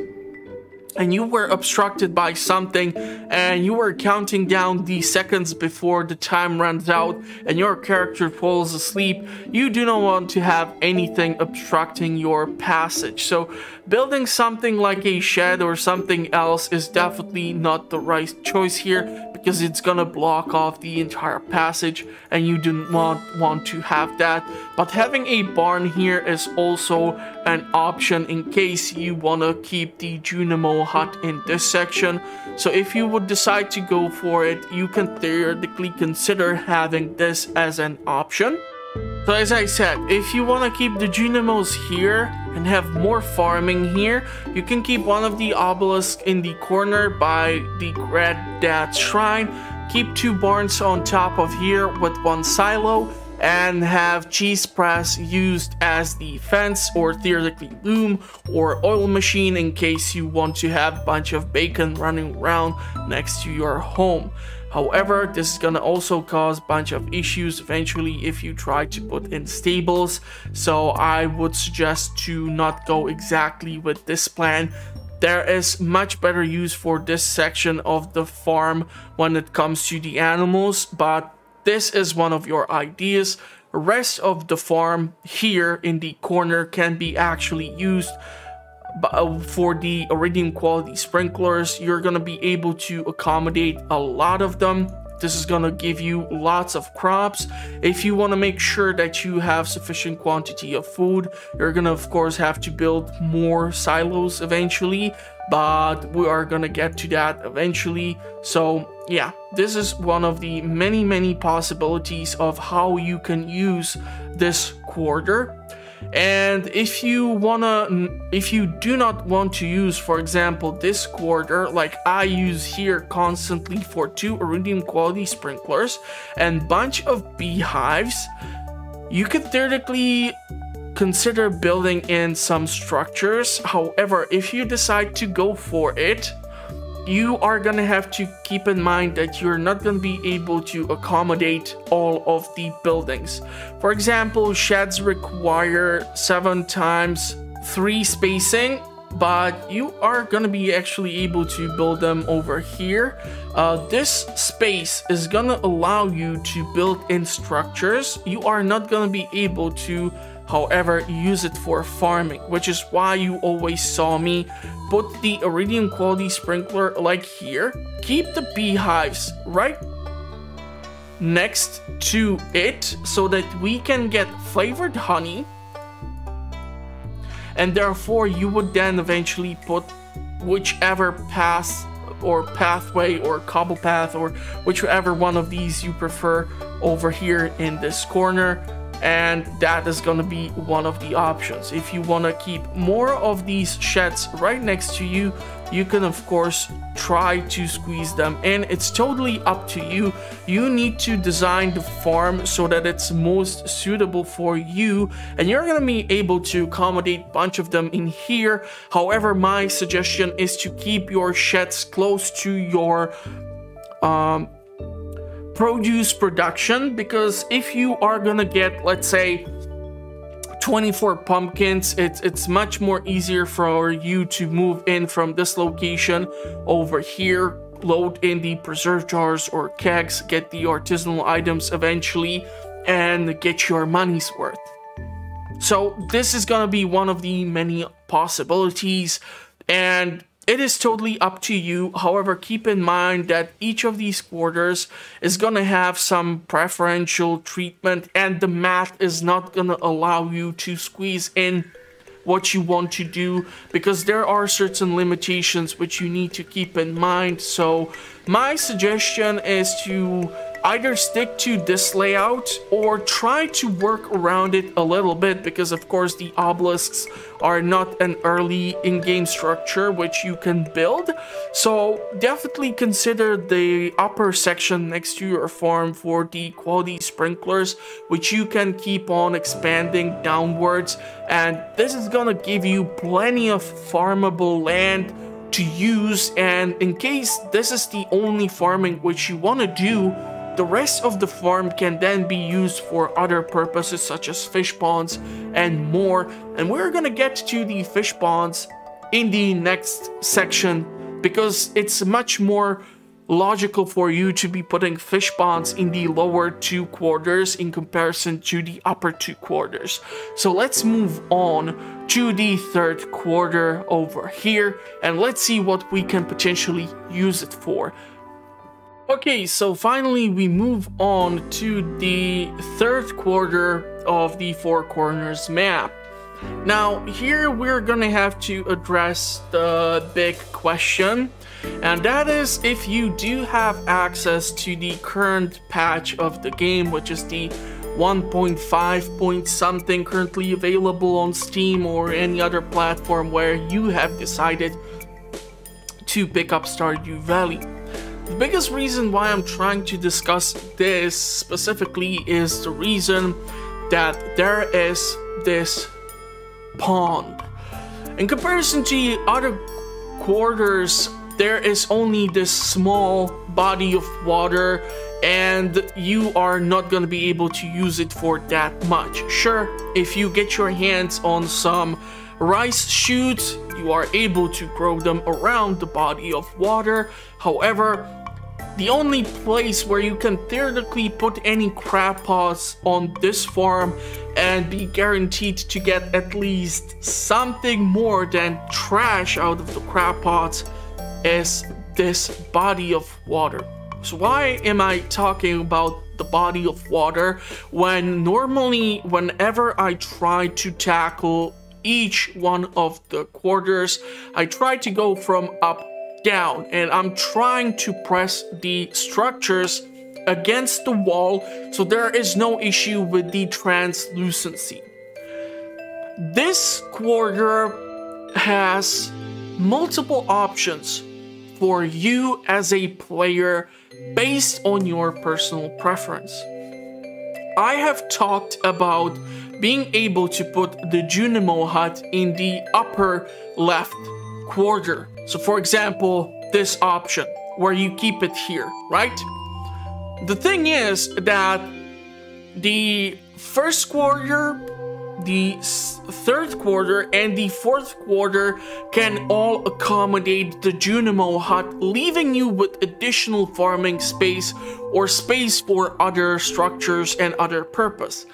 and you were obstructed by something and you were counting down the seconds before the time runs out and your character falls asleep, you do not want to have anything obstructing your passage. So building something like a shed or something else is definitely not the right choice here, because it's gonna block off the entire passage and you do not want to have that. But having a barn here is also an option in case you want to keep the Junimo hut in this section. So if you would decide to go for it, you can theoretically consider having this as an option. So as I said, if you want to keep the Junimos here and have more farming here, you can keep one of the obelisks in the corner by the Granddad's Shrine, keep 2 barns on top of here with 1 silo, and have cheese press used as the fence or theoretically loom or oil machine in case you want to have a bunch of bacon running around next to your home. However, this is gonna also cause a bunch of issues eventually if you try to put in stables, so I would suggest to not go exactly with this plan. There is much better use for this section of the farm when it comes to the animals, but this is one of your ideas. The rest of the farm here in the corner can be actually used for the iridium quality sprinklers. You're gonna be able to accommodate a lot of them. This is gonna give you lots of crops. If you want to make sure that you have sufficient quantity of food, you're gonna of course have to build more silos eventually, but we are gonna get to that eventually. So yeah, this is one of the many possibilities of how you can use this quarter. And if you do not want to use, for example, this quarter, like I use here constantly for 2 iridium quality sprinklers and bunch of beehives, you could theoretically consider building in some structures. However, if you decide to go for it, you are gonna have to keep in mind that you're not gonna be able to accommodate all of the buildings. For example, sheds require 7 times 3 spacing, but you are gonna be actually able to build them over here. This space is gonna allow you to build in structures. You are not gonna be able to, however, use it for farming, which is why you always saw me put the iridium quality sprinkler like here. Keep the beehives right next to it so that we can get flavored honey, and therefore you would then eventually put whichever path or pathway or cobble path or whichever one of these you prefer over here in this corner. and that is going to be one of the options. If you want to keep more of these sheds right next to you, you can of course try to squeeze them in. It's totally up to you. You need to design the farm so that it's most suitable for you, and you're going to be able to accommodate a bunch of them in here. However, my suggestion is to keep your sheds close to your produce production, because if you are gonna get, let's say, 24 pumpkins, it's much more easier for you to move in from this location over here, load in the preserve jars or kegs, get the artisanal items eventually, and get your money's worth. So this is gonna be one of the many possibilities, and it is totally up to you. However, keep in mind that each of these quarters is going to have some preferential treatment, and the math is not going to allow you to squeeze in what you want to do, because there are certain limitations which you need to keep in mind. So my suggestion is to either stick to this layout or try to work around it a little bit, because of course the obelisks are not an early in-game structure which you can build. So definitely consider the upper section next to your farm for the quality sprinklers, which you can keep on expanding downwards, and this is gonna give you plenty of farmable land to use. And in case this is the only farming which you want to do, the rest of the farm can then be used for other purposes such as fish ponds and more. And we're gonna get to the fish ponds in the next section, because it's much more logical for you to be putting fish ponds in the lower 2 quarters in comparison to the upper 2 quarters. So let's move on to the 3rd quarter over here, and let's see what we can potentially use it for. Okay, so finally we move on to the 3rd quarter of the 4 corners map. Now here we're gonna have to address the big question, and that is if you do have access to the current patch of the game, which is the 1.5 point something currently available on Steam or any other platform where you have decided to pick up Stardew Valley. The biggest reason why I'm trying to discuss this specifically is the reason that there is this pond. In comparison to the other quarters, there is only this small body of water, and you are not going to be able to use it for that much. Sure, if you get your hands on some rice shoots, you are able to grow them around the body of water. However, the only place where you can theoretically put any crab pots on this farm and be guaranteed to get at least something more than trash out of the crab pots is this body of water. So why am I talking about the body of water when normally whenever I try to tackle each one of the quarters, I try to go from up down, and I'm trying to press the structures against the wall so there is no issue with the translucency. This quarter has multiple options for you as a player based on your personal preference. I have talked about being able to put the Junimo hut in the upper left quarter. So for example, this option where you keep it here, right? The thing is that the 1st quarter, the 3rd quarter, and the 4th quarter can all accommodate the Junimo hut, leaving you with additional farming space or space for other structures and other purpose.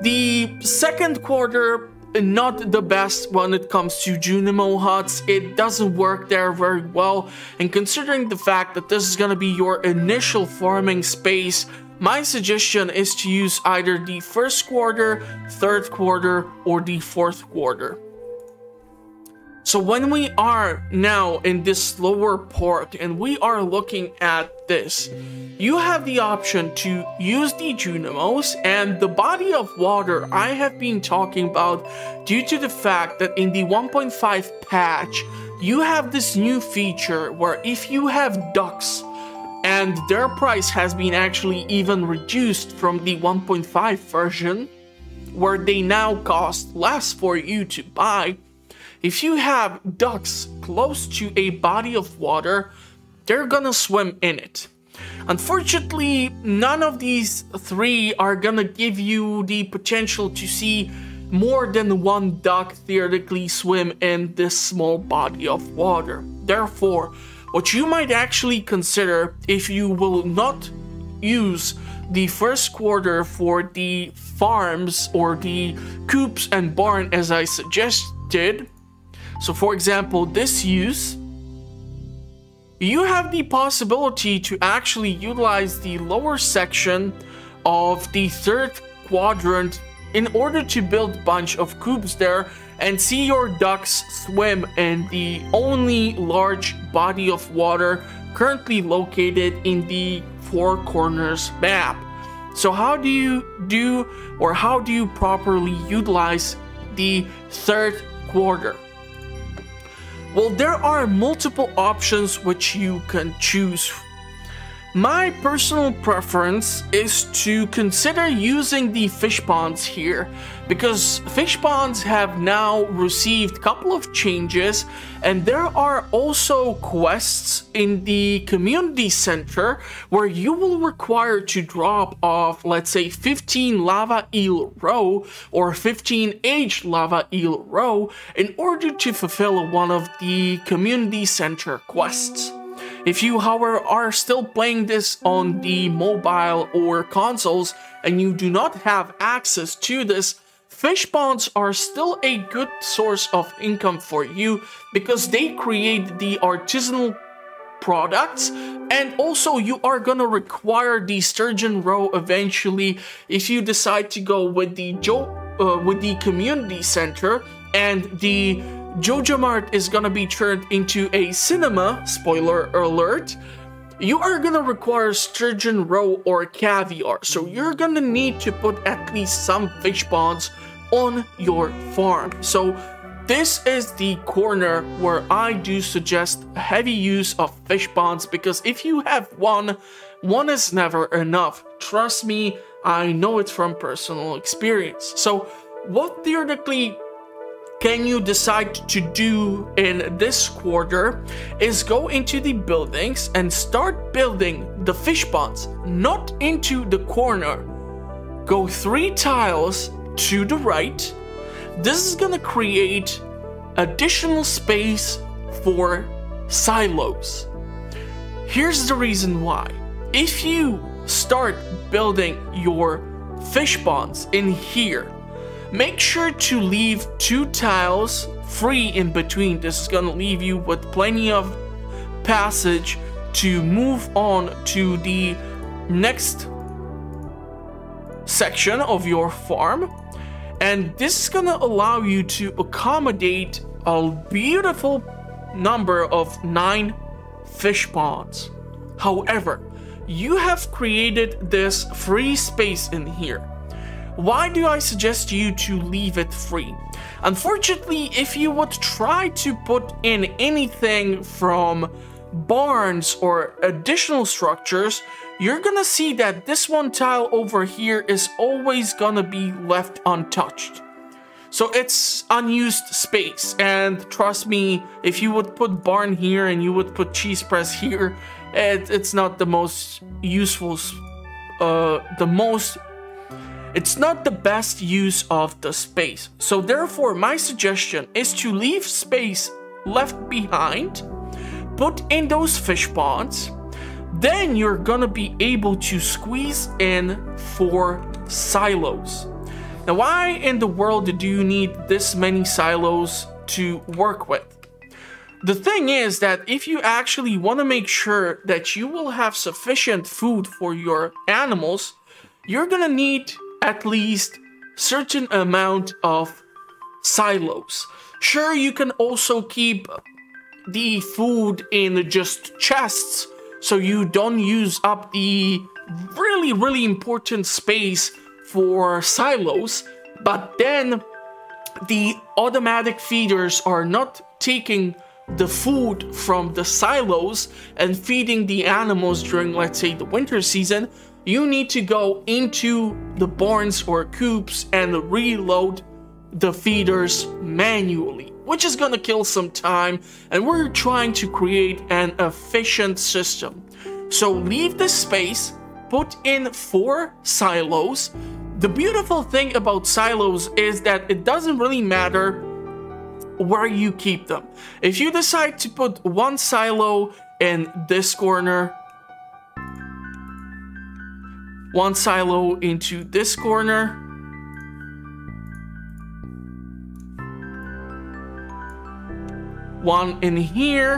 The 2nd quarter, not the best when it comes to Junimo huts. It doesn't work there very well, and considering the fact that this is going to be your initial farming space, my suggestion is to use either the 1st quarter, 3rd quarter, or the 4th quarter. So when we are now in this lower part and we are looking at this, you have the option to use the Junimos and the body of water I have been talking about due to the fact that in the 1.5 patch, you have this new feature where if you have ducks and their price has been actually even reduced from the 1.5 version, where they now cost less for you to buy. If you have ducks close to a body of water, they're gonna swim in it. Unfortunately, none of these three are gonna give you the potential to see more than one duck theoretically swim in this small body of water. Therefore, what you might actually consider, if you will not use the first quarter for the farms or the coops and barn as I suggested, so for example this use, you have the possibility to actually utilize the lower section of the third quadrant in order to build a bunch of coops there and see your ducks swim in the only large body of water currently located in the Four Corners map. So how do you properly utilize the third quarter? Well, there are multiple options which you can choose. My personal preference is to consider using the fish ponds here, because fish ponds have now received a couple of changes, and there are also quests in the community center where you will require to drop off, let's say, 15 lava eel roe or 15 aged lava eel roe in order to fulfill one of the community center quests. If you, however, are still playing this on the mobile or consoles and you do not have access to this, fish ponds are still a good source of income for you because they create the artisanal products, and also you are gonna require the sturgeon roe eventually if you decide to go with the community center, and the Jojo Mart is gonna be turned into a cinema, spoiler alert. You are gonna require sturgeon roe or caviar, so you're gonna need to put at least some fish ponds on your farm. So this is the corner where I do suggest a heavy use of fish ponds, because if you have one is never enough. Trust me, I know it from personal experience. So what theoretically can you decide to do in this quarter is go into the buildings and start building the fish ponds, not into the corner. Go 3 tiles to the right. This is gonna create additional space for silos. Here's the reason why. If you start building your fish ponds in here, make sure to leave 2 tiles free in between. This is gonna leave you with plenty of passage to move on to the next section of your farm. And this is gonna allow you to accommodate a beautiful number of 9 fish ponds. However, you have created this free space in here. Why do I suggest you to leave it free? Unfortunately, if you would try to put in anything from barns or additional structures, you're gonna see that this one tile over here is always gonna be left untouched. So it's unused space, and trust me, if you would put barn here and you would put cheese press here, it's not the most useful, it's not the best use of the space. So therefore, my suggestion is to leave space left behind, put in those fish ponds, then you're gonna be able to squeeze in 4 silos. Now, why in the world do you need this many silos to work with? The thing is that if you actually want to make sure that you will have sufficient food for your animals, you're gonna need at least certain amount of silos. Sure, you can also keep the food in just chests, so you don't use up the really important space for silos, but then the automatic feeders are not taking the food from the silos and feeding the animals during, let's say, the winter season. You need to go into the barns or coops and reload the feeders manually, which is gonna kill some time, and we're trying to create an efficient system. So leave the space, put in 4 silos. The beautiful thing about silos is that it doesn't really matter where you keep them. If you decide to put 1 silo in this corner, 1 silo into this corner, one in here,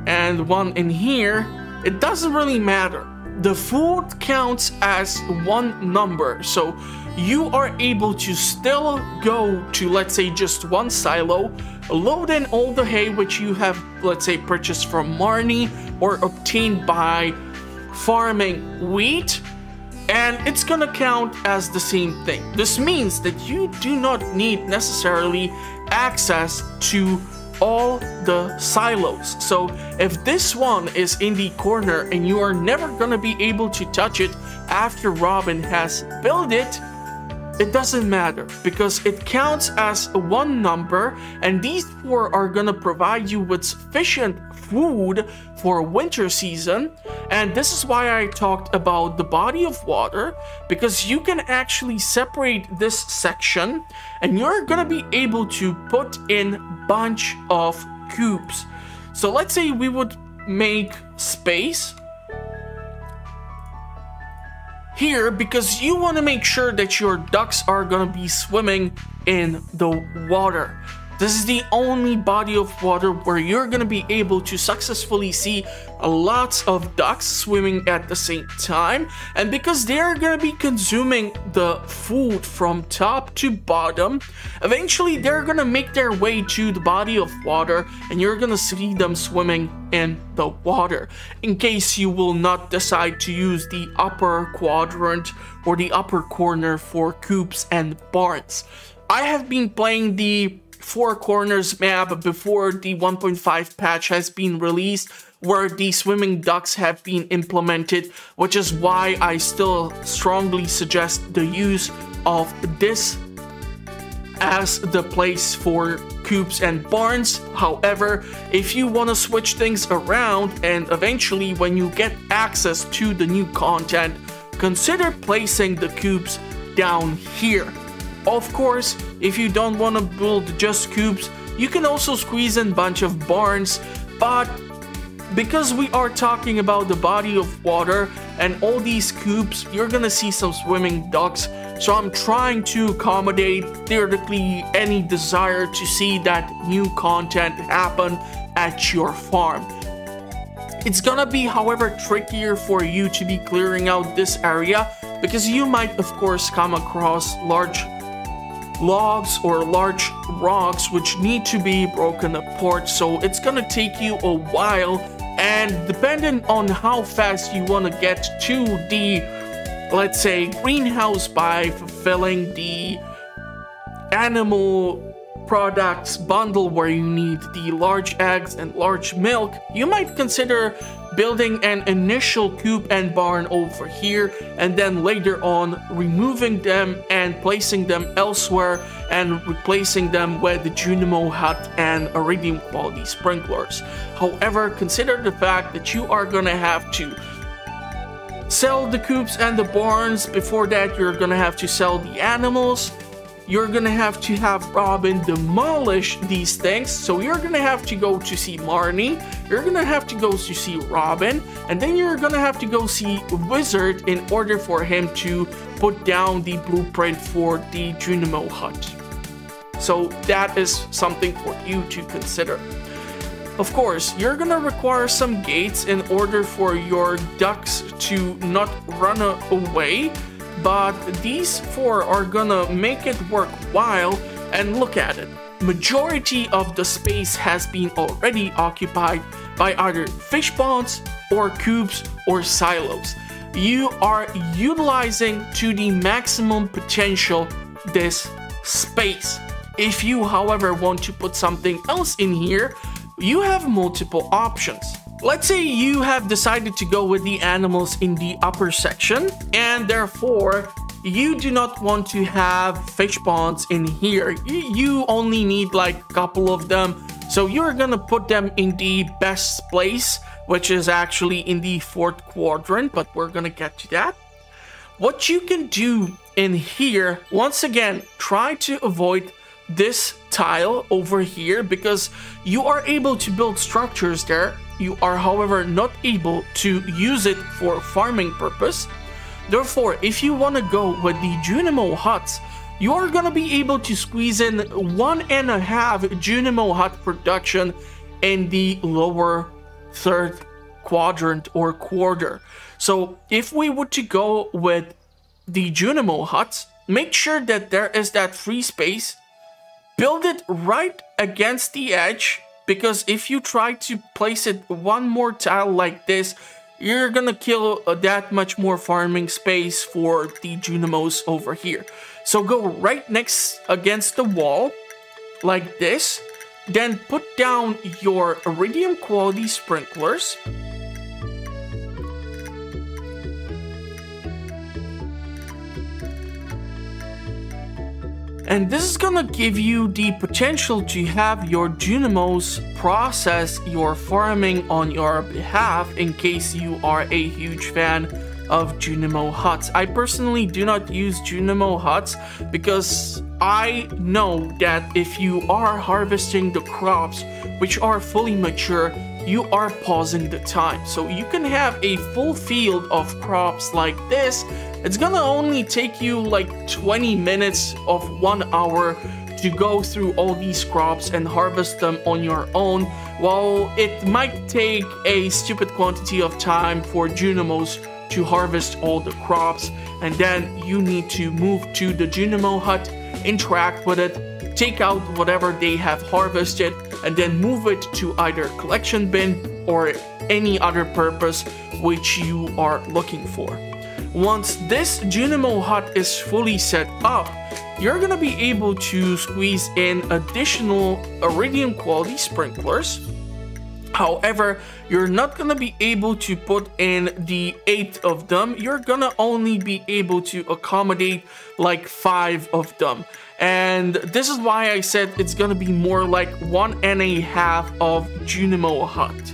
and 1 in here, it doesn't really matter. The food counts as 1 number, so you are able to still go to, let's say, just 1 silo, load in all the hay which you have, let's say, purchased from Marnie or obtained by farming wheat, and it's gonna count as the same thing. This means that you do not need necessarily access to all the silos. So if this one is in the corner and you are never gonna be able to touch it after Robin has built it, it doesn't matter, because it counts as 1 number, and these 4 are gonna provide you with sufficient food for winter season. And this is why I talked about the body of water, because you can actually separate this section and you're gonna be able to put in bunch of cubes. So let's say we would make space here, because you want to make sure that your ducks are gonna be swimming in the water. This is the only body of water where you're gonna be able to successfully see lots of ducks swimming at the same time, and because they're gonna be consuming the food from top to bottom, eventually they're gonna make their way to the body of water and you're gonna see them swimming in the water, in case you will not decide to use the upper quadrant or the upper corner for coops and barns. I have been playing the 4 corners map before the 1.5 patch has been released, where the swimming ducks have been implemented, which is why I still strongly suggest the use of this as the place for coops and barns. However, if you want to switch things around and eventually when you get access to the new content, consider placing the coops down here. Of course, if you don't want to build just coops, you can also squeeze in a bunch of barns, but because we are talking about the body of water and all these coops, you're gonna see some swimming ducks, so I'm trying to accommodate theoretically any desire to see that new content happen at your farm. It's gonna be, however, trickier for you to be clearing out this area, because you might of course come across large logs or large rocks which need to be broken apart, so it's gonna take you a while, and depending on how fast you want to get to the, let's say, greenhouse by fulfilling the animal products bundle where you need the large eggs and large milk, you might consider building an initial coop and barn over here, and then later on removing them and placing them elsewhere and replacing them with the Junimo hut and iridium quality sprinklers. However, consider the fact that you are gonna have to sell the coops and the barns. Before that, you're gonna have to sell the animals. You're gonna have to have Robin demolish these things, so you're gonna have to go to see Marnie, you're gonna have to go to see Robin, and then you're gonna have to go see Wizard in order for him to put down the blueprint for the Junimo hut. So that is something for you to consider. Of course, you're gonna require some gates in order for your ducks to not run away, but these 4 are gonna make it worthwhile, And look at it. Majority of the space has been already occupied by either fish ponds or coops or silos. You are utilizing to the maximum potential this space. If you, however, want to put something else in here, you have multiple options. Let's say you have decided to go with the animals in the upper section, and therefore you do not want to have fish ponds in here. You only need like a couple of them, so you're gonna put them in the best place, which is actually in the 4th quadrant, but we're gonna get to that. What you can do in here, once again, try to avoid this tile over here because you are able to build structures there. You are, however, not able to use it for farming purpose. Therefore, if you want to go with the Junimo huts, you are going to be able to squeeze in 1.5 Junimo hut production in the lower 3rd quadrant or quarter. So if we were to go with the Junimo huts, make sure that there is that free space. Build it right against the edge, because if you try to place it one more tile like this, you're gonna kill that much more farming space for the Junimos over here. So go right next against the wall, like this. Then put down your iridium quality sprinklers. And this is gonna give you the potential to have your Junimos process your farming on your behalf in case you are a huge fan of Junimo huts. I personally do not use Junimo huts because I know that if you are harvesting the crops which are fully mature, you are pausing the time. So you can have a full field of crops like this. It's gonna only take you like 20 minutes of 1 hour to go through all these crops and harvest them on your own, while it might take a stupid quantity of time for Junimos to harvest all the crops, and then you need to move to the Junimo hut, interact with it, take out whatever they have harvested, and then move it to either collection bin or any other purpose which you are looking for. Once this Junimo hut is fully set up, you're gonna be able to squeeze in additional iridium quality sprinklers. However, you're not gonna be able to put in the 8 of them. You're gonna only be able to accommodate like 5 of them. And this is why I said it's gonna be more like 1.5 of Junimo hut.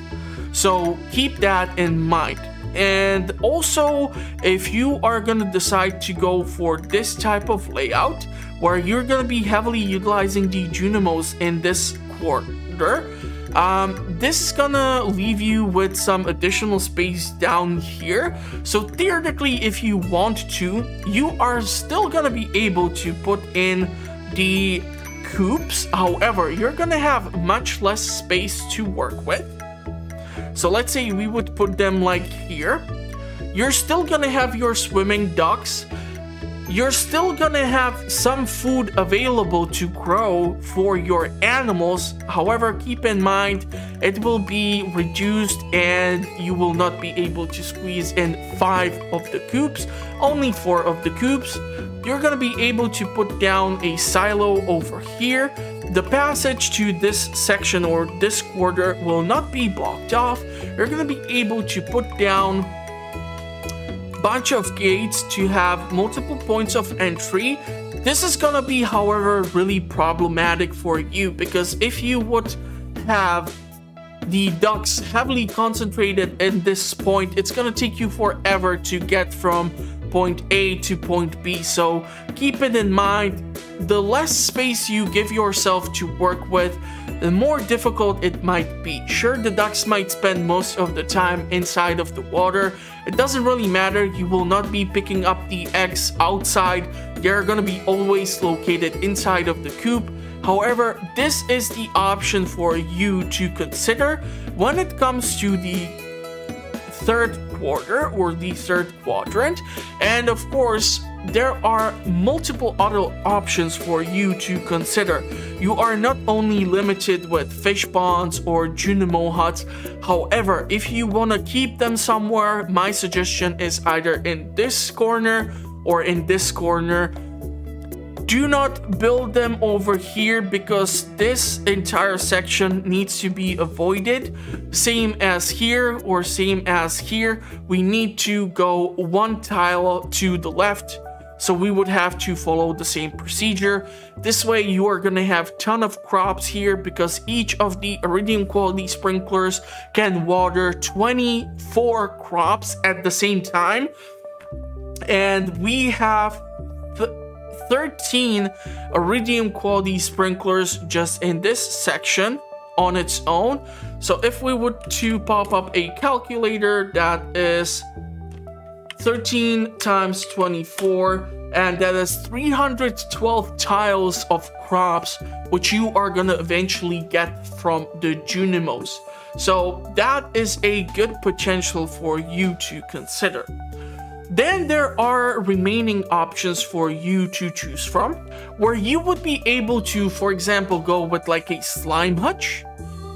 So keep that in mind. And also, if you are gonna decide to go for this type of layout where you're gonna be heavily utilizing the Junimos in this quarter, this is gonna leave you with some additional space down here. So theoretically, if you want to, you are still gonna be able to put in the coops. However, you're gonna have much less space to work with. So let's say we would put them like here. You're still gonna have your swimming ducks. You're still gonna have some food available to grow for your animals. However, keep in mind, it will be reduced and you will not be able to squeeze in 5 of the coops, only 4 of the coops. You're gonna be able to put down a silo over here. The passage to this section or this quarter will not be blocked off. You're gonna be able to put down a bunch of gates to have multiple points of entry. This is gonna be, however, really problematic for you, because if you would have the ducks heavily concentrated in this point, it's gonna take you forever to get from point A to point B. So keep it in mind. The less space you give yourself to work with, the more difficult it might be. Sure, the ducks might spend most of the time inside of the water. It doesn't really matter. You will not be picking up the eggs outside. They're gonna be always located inside of the coop. However, this is the option for you to consider when it comes to the 3rd quarter or the third quadrant. And of course, there are multiple other options for you to consider. You are not only limited with fish ponds or Junimo huts. However, if you want to keep them somewhere, my suggestion is either in this corner or in this corner. Do not build them over here because this entire section needs to be avoided. Same as here or same as here. We need to go one tile to the left. So we would have to follow the same procedure. This way you are going to have a ton of crops here because each of the iridium quality sprinklers can water 24 crops at the same time. And we have 13 iridium quality sprinklers just in this section on its own. So if we were to pop up a calculator, that is 13 times 24, and that is 312 tiles of crops which you are gonna eventually get from the Junimos. So that is a good potential for you to consider. Then there are remaining options for you to choose from, where you would be able to, for example, go with like a slime hutch.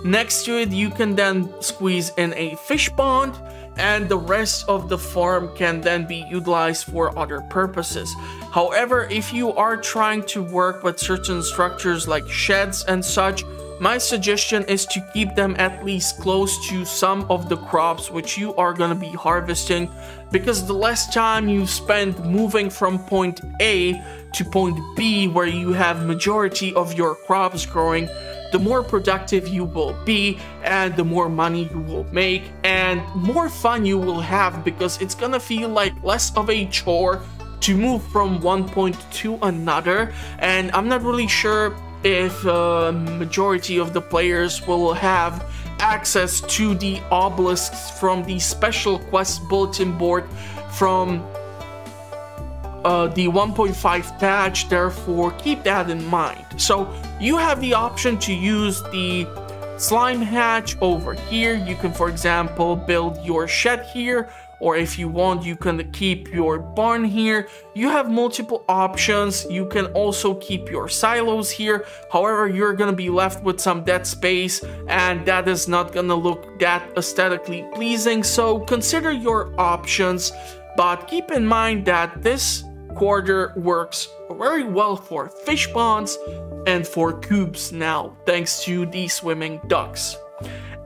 Next to it, you can then squeeze in a fish pond, and the rest of the farm can then be utilized for other purposes. However, if you are trying to work with certain structures like sheds and such, my suggestion is to keep them at least close to some of the crops which you are going to be harvesting, because the less time you spend moving from point A to point B where you have majority of your crops growing, the more productive you will be and the more money you will make and more fun you will have, because it's gonna feel like less of a chore to move from one point to another. And I'm not really sure if majority of the players will have access to the obelisks from the special quest bulletin board from the 1.5 patch, therefore keep that in mind. So you have the option to use the slime hatch over here. You can, for example, build your shed here, or if you want, you can keep your barn here. You have multiple options. You can also keep your silos here. However, you're gonna be left with some dead space, and that is not gonna look that aesthetically pleasing. So consider your options, but keep in mind that this quarter works very well for fish ponds and for cubes now, thanks to the swimming ducks.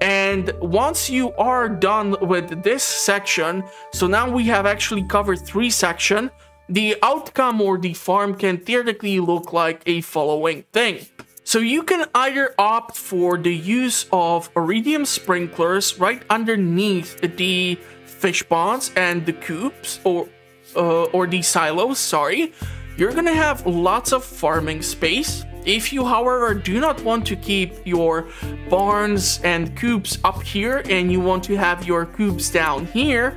And once you are done with this section, so now we have actually covered 3 sections, the outcome or the farm can theoretically look like a following thing. So you can either opt for the use of iridium sprinklers right underneath the fish ponds and the cubes, or the silos, sorry. You're gonna have lots of farming space. If you, however, do not want to keep your barns and cubes up here and you want to have your cubes down here,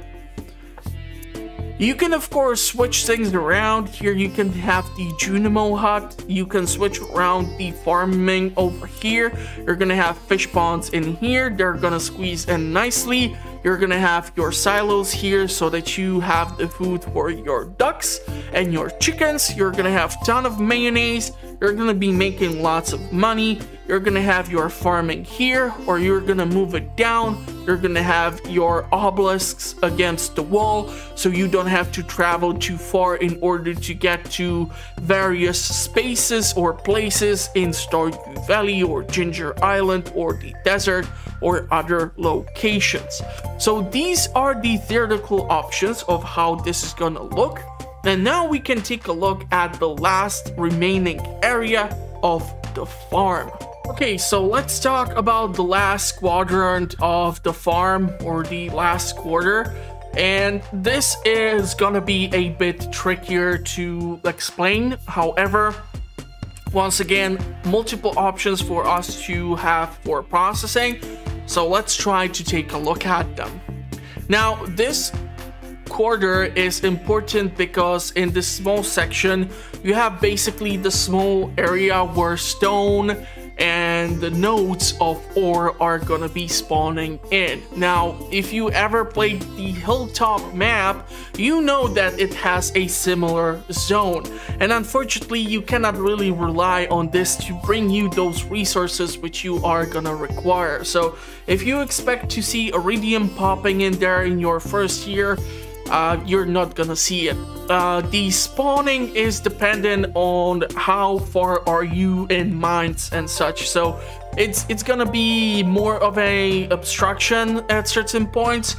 you can of course switch things around. Here you can have the Junimo hut. You can switch around the farming over here. You're gonna have fish ponds in here. They're gonna squeeze in nicely. You're gonna have your silos here so that you have the food for your ducks and your chickens. You're gonna have a ton of mayonnaise. You're gonna be making lots of money. You're gonna have your farming here, or you're gonna move it down. You're gonna have your obelisks against the wall, so you don't have to travel too far in order to get to various spaces or places in Stardew Valley or Ginger Island or the desert or other locations. So these are the theoretical options of how this is gonna look. And now we can take a look at the last remaining area of the farm. Okay, so let's talk about the last quadrant of the farm, or the last quarter. And this is gonna be a bit trickier to explain. However, once again, multiple options for us to have for processing. So let's try to take a look at them. Now, this quarter is important because in this small section, you have basically the small area where stone and the nodes of ore are gonna be spawning in. Now, if you ever played the Hilltop map, you know that it has a similar zone, and unfortunately you cannot really rely on this to bring you those resources which you are gonna require. So if you expect to see iridium popping in there in your first year, you're not gonna see it. The spawning is dependent on how far are you in mines and such, so it's gonna be more of a obstruction at certain points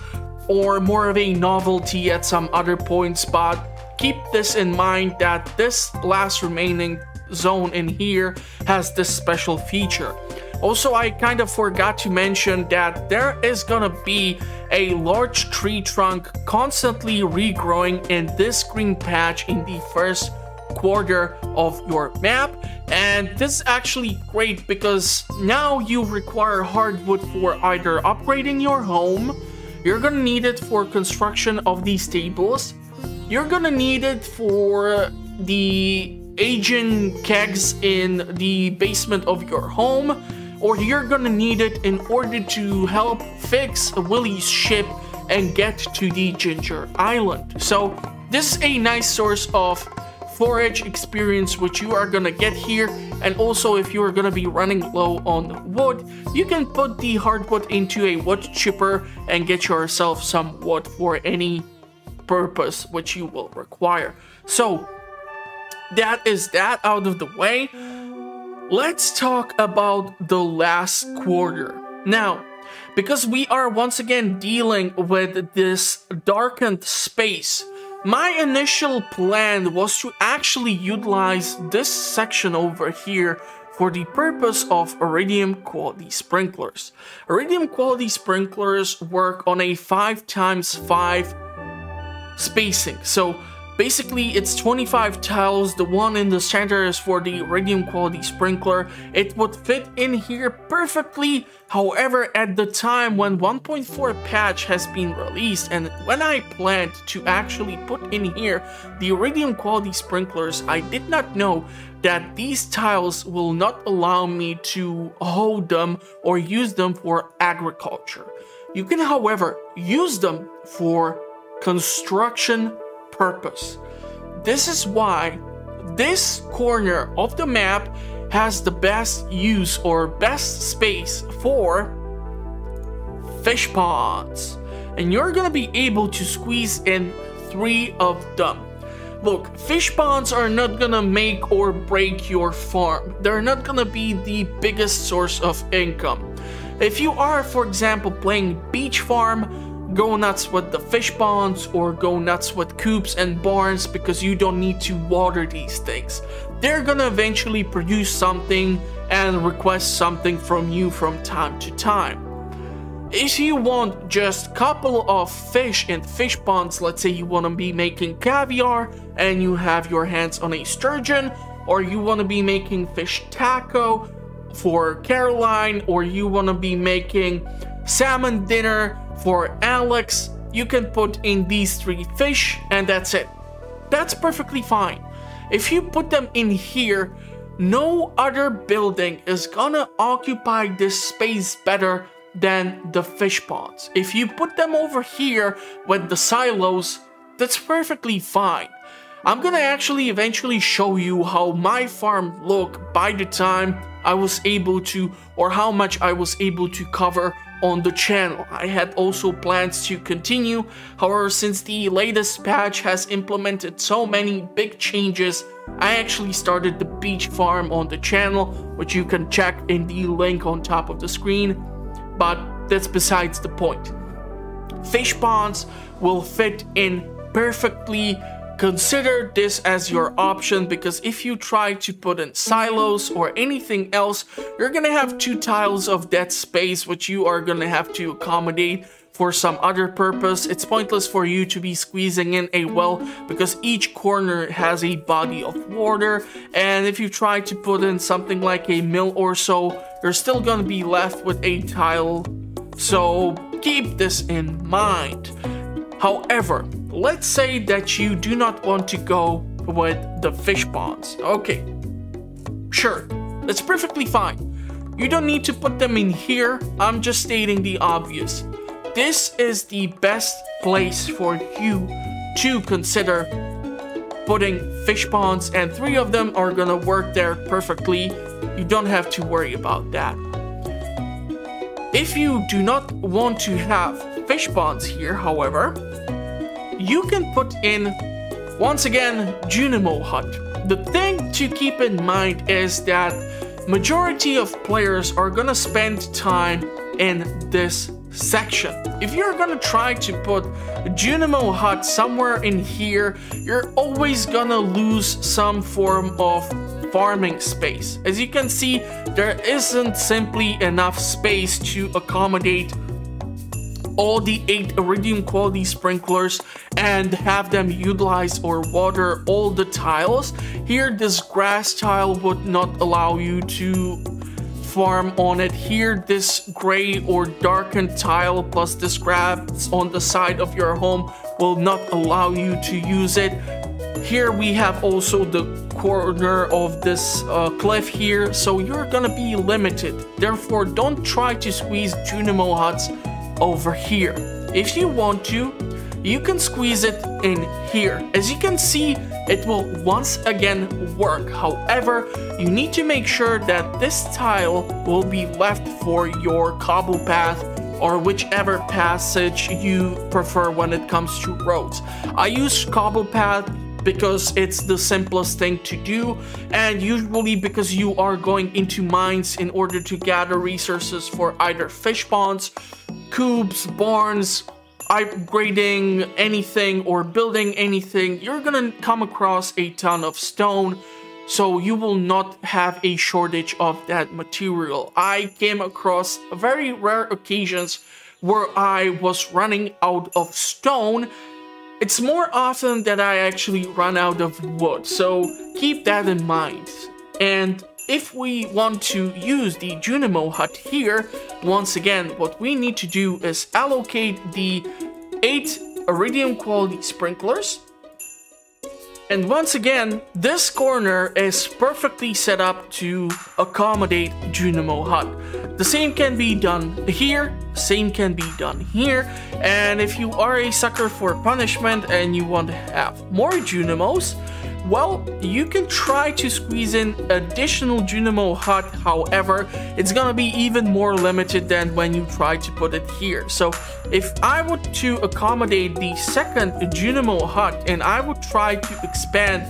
or more of a novelty at some other points, but keep this in mind that this last remaining zone in here has this special feature. Also, I kind of forgot to mention that there is gonna be a large tree trunk constantly regrowing in this green patch in the first quarter of your map, and this is actually great because now you require hardwood for either upgrading your home, you're gonna need it for construction of these tables, you're gonna need it for the aging kegs in the basement of your home, or you're gonna need it in order to help fix Willie's ship and get to the Ginger Island. So this is a nice source of forage experience which you are gonna get here, and also if you are gonna be running low on wood, you can put the hardwood into a wood chipper and get yourself some wood for any purpose which you will require. So that is that out of the way. Let's talk about the last quarter. Now, because we are once again dealing with this darkened space, my initial plan was to actually utilize this section over here for the purpose of iridium quality sprinklers. Iridium quality sprinklers work on a 5x5 spacing. So basically, it's 25 tiles. The one in the center is for the iridium quality sprinkler. It would fit in here perfectly. However, at the time when 1.4 patch has been released and when I planned to actually put in here the iridium quality sprinklers, I did not know that these tiles will not allow me to hold them or use them for agriculture. You can, however, use them for construction purpose. This is why this corner of the map has the best use or best space for fish ponds, and you're gonna be able to squeeze in 3 of them. Look, fish ponds are not gonna make or break your farm. They're not gonna be the biggest source of income. If you are, for example, playing beach farm, go nuts with the fish ponds or go nuts with coops and barns because you don't need to water these things. They're gonna eventually produce something and request something from you from time to time. If you want just a couple of fish in fish ponds, let's say you want to be making caviar and you have your hands on a sturgeon, or you want to be making fish taco for Caroline, or you want to be making salmon dinner for Alex, you can put in these 3 fish and that's it. That's perfectly fine. If you put them in here, no other building is gonna occupy this space better than the fish ponds. If you put them over here with the silos, that's perfectly fine. I'm gonna actually eventually show you how my farm looked by the time I was able to, or how much I was able to cover on the channel. I had also plans to continue, however, since the latest patch has implemented so many big changes, I actually started the beach farm on the channel, which you can check in the link on top of the screen, but that's besides the point. Fish ponds will fit in perfectly. Consider this as your option, because if you try to put in silos or anything else, you're gonna have 2 tiles of dead space which you are gonna have to accommodate for some other purpose. It's pointless for you to be squeezing in a well because each corner has a body of water, and if you try to put in something like a mill or so, you're still gonna be left with a tile. So keep this in mind. However, let's say that you do not want to go with the fish ponds. Okay, sure, that's perfectly fine. You don't need to put them in here. I'm just stating the obvious. This is the best place for you to consider putting fish ponds, and 3 of them are gonna work there perfectly. You don't have to worry about that. If you do not want to have fish ponds here, however, you can put in, once again, Junimo Hut. The thing to keep in mind is that majority of players are gonna spend time in this section. If you're gonna try to put Junimo Hut somewhere in here, you're always gonna lose some form of farming space. As you can see, there isn't simply enough space to accommodate all the 8 iridium quality sprinklers and have them utilize or water all the tiles. Here, this grass tile would not allow you to farm on it. Here, this gray or darkened tile plus this grass on the side of your home will not allow you to use it. Here we have also the corner of this cliff here, so you're gonna be limited. Therefore, don't try to squeeze Junimo Huts over here. If you want to, you can squeeze it in here. As you can see, it will once again work. However, you need to make sure that this tile will be left for your cobble path or whichever passage you prefer when it comes to roads. I use cobble path because it's the simplest thing to do, and usually because you are going into mines in order to gather resources for either fish ponds, cubes, barns, upgrading anything or building anything. You're gonna come across a ton of stone, so you will not have a shortage of that material. I came across very rare occasions where I was running out of stone. It's more often that I actually run out of wood, so keep that in mind. And if we want to use the Junimo Hut here, once again, what we need to do is allocate the 8 iridium quality sprinklers. And once again, this corner is perfectly set up to accommodate Junimo Hut. The same can be done here, same can be done here. And if you are a sucker for punishment and you want to have more Junimos, well, you can try to squeeze in additional Junimo Hut. However, it's gonna be even more limited than when you try to put it here. So if I would to accommodate the second Junimo Hut and I would try to expand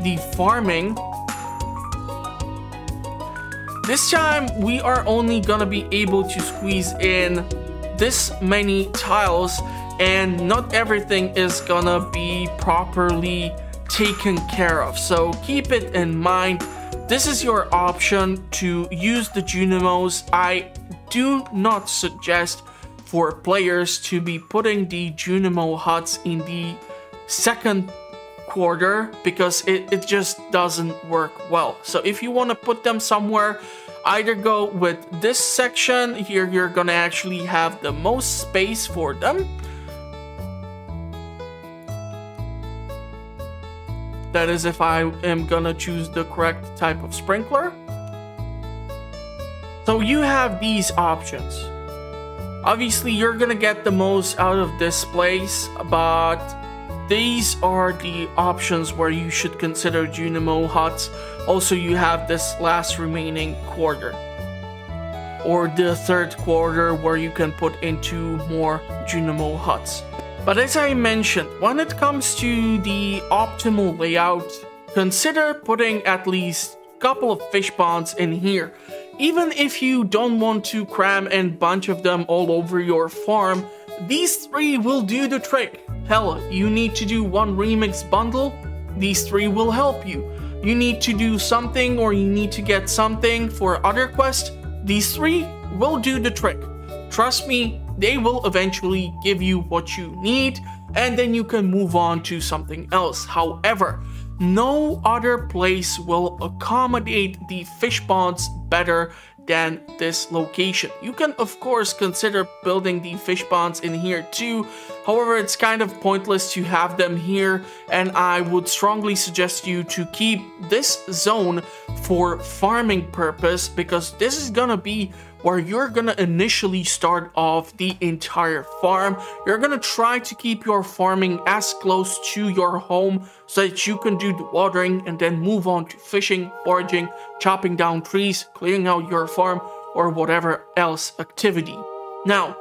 the farming, this time we are only gonna be able to squeeze in this many tiles, and not everything is gonna be properly taken care of. So keep it in mind. This is your option to use the Junimos. I do not suggest for players to be putting the Junimo Huts in the second quarter because it just doesn't work well. So if you want to put them somewhere, either go with this section here. You're gonna actually have the most space for them. That is if I am gonna choose the correct type of sprinkler. So you have these options. Obviously, you're gonna get the most out of this place, but these are the options where you should consider Junimo Huts. Also, you have this last remaining quarter, or the third quarter where you can put into more Junimo Huts. But as I mentioned, when it comes to the optimal layout, consider putting at least a couple of fish ponds in here. Even if you don't want to cram a bunch of them all over your farm, these 3 will do the trick. Hell, you need to do 1 remix bundle, these 3 will help you. You need to do something or you need to get something for other quests, these 3 will do the trick. Trust me, they will eventually give you what you need, and then you can move on to something else. However, no other place will accommodate the fish ponds better than this location. You can of course consider building the fish ponds in here too. However, it's kind of pointless to have them here, and I would strongly suggest you to keep this zone for farming purpose, because this is gonna be where you're gonna initially start off the entire farm. You're gonna try to keep your farming as close to your home so that you can do the watering and then move on to fishing, foraging, chopping down trees, clearing out your farm, or whatever else activity. Now,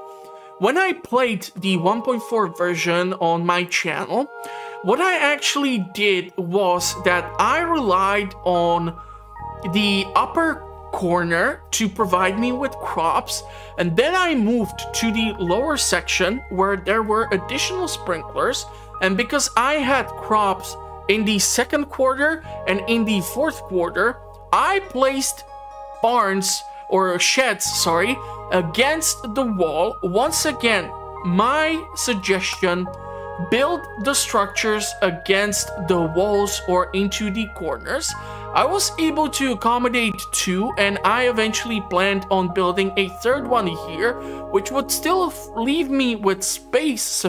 when I played the 1.4 version on my channel, what I actually did was that I relied on the upper corner to provide me with crops, and then I moved to the lower section where there were additional sprinklers. And because I had crops in the second quarter and in the fourth quarter, I placed barns or sheds, sorry, against the wall. Once again, my suggestion: build the structures against the walls or into the corners. I was able to accommodate 2, and I eventually planned on building a third one here, which would still leave me with space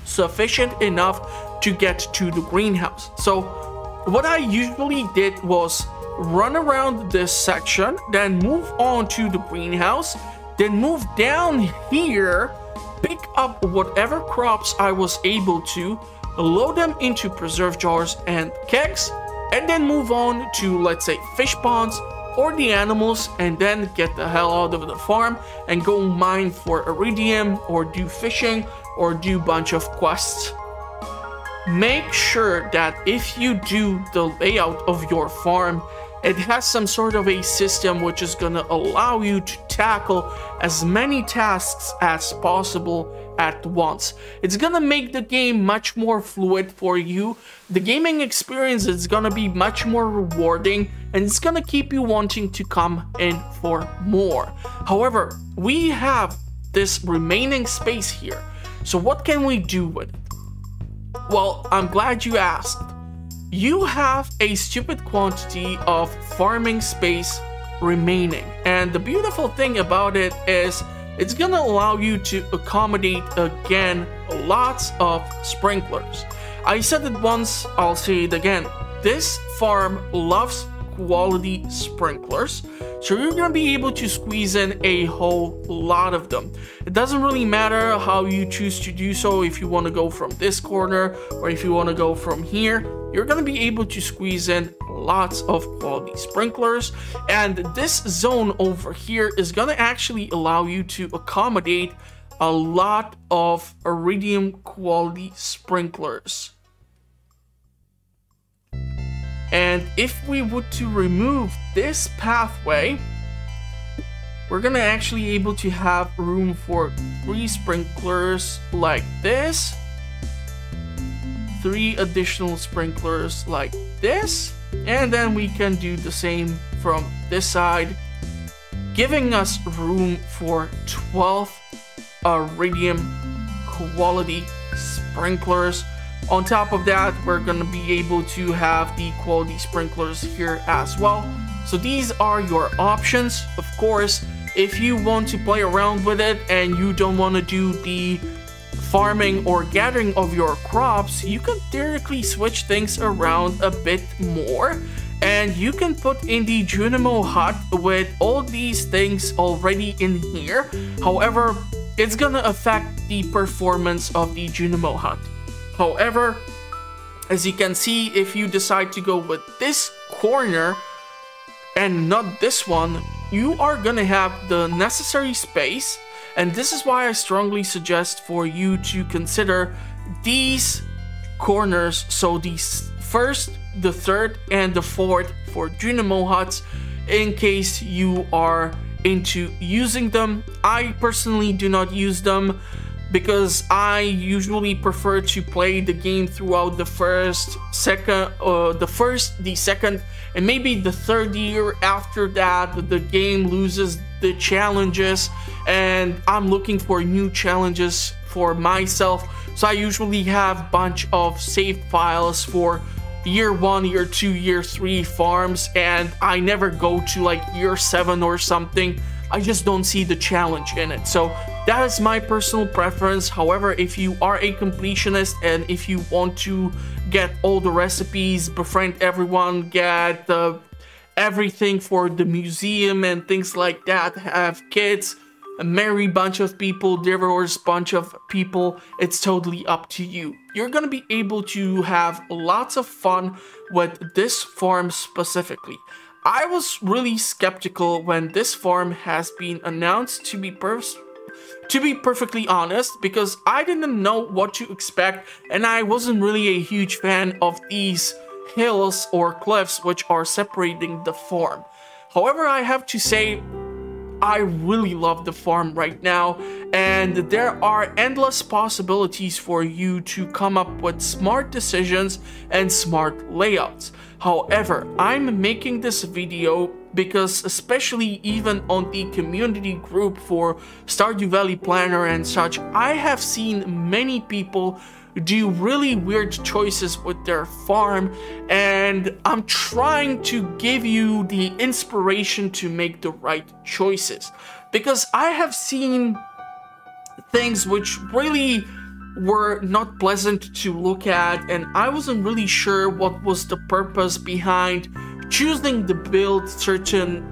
sufficient enough to get to the greenhouse. So what I usually did was run around this section, then move on to the greenhouse, then move down here, pick up whatever crops I was able to, load them into preserve jars and kegs, and then move on to, let's say, fish ponds or the animals, and then get the hell out of the farm and go mine for iridium or do fishing or do a bunch of quests. Make sure that if you do the layout of your farm, it has some sort of a system which is going to allow you to tackle as many tasks as possible at once. It's going to make the game much more fluid for you. The gaming experience is going to be much more rewarding, and it's going to keep you wanting to come in for more. However, we have this remaining space here. So what can we do with it? Well, I'm glad you asked. You have a stupid quantity of farming space remaining, and the beautiful thing about it is it's gonna allow you to accommodate again lots of sprinklers. I said it once, I'll say it again. This farm loves quality sprinklers, so you're gonna be able to squeeze in a whole lot of them. It doesn't really matter how you choose to do so. If you want to go from this corner or if you want to go from here, you're gonna be able to squeeze in lots of quality sprinklers. And this zone over here is gonna actually allow you to accommodate a lot of iridium quality sprinklers. And if we were to remove this pathway, we're gonna actually able to have room for 3 sprinklers like this, 3 additional sprinklers like this, and then we can do the same from this side, giving us room for 12 iridium quality sprinklers. On top of that, we're going to be able to have the quality sprinklers here as well. So these are your options. Of course, if you want to play around with it and you don't want to do the farming or gathering of your crops, you can theoretically switch things around a bit more, and you can put in the Junimo hut with all these things already in here. However, it's gonna affect the performance of the Junimo hut. However, as you can see, if you decide to go with this corner and not this one, you are gonna have the necessary space. And this is why I strongly suggest for you to consider these corners. So the first, the third, and the fourth for Junimo huts, in case you are into using them. I personally do not use them, because I usually prefer to play the game throughout the first, the second, and maybe the third year. After that, the game loses the challenges, and I'm looking for new challenges for myself. So I usually have a bunch of saved files for year 1, year 2, year 3 farms, and I never go to like year 7 or something. I just don't see the challenge in it. So that is my personal preference. However, if you are a completionist and if you want to get all the recipes, befriend everyone, get everything for the museum and things like that, have kids, a merry bunch of people, diverse bunch of people, it's totally up to you. You're gonna be able to have lots of fun with this farm specifically. I was really skeptical when this farm has been announced, to be perfectly honest, because I didn't know what to expect, and I wasn't really a huge fan of these hills or cliffs which are separating the farm. However, I have to say, I really love the farm right now, and there are endless possibilities for you to come up with smart decisions and smart layouts. However, I'm making this video because, especially even on the community group for Stardew Valley Planner and such, I have seen many people do really weird choices with their farm, and I'm trying to give you the inspiration to make the right choices, because I have seen things which really were not pleasant to look at, and I wasn't really sure what was the purpose behind choosing to build certain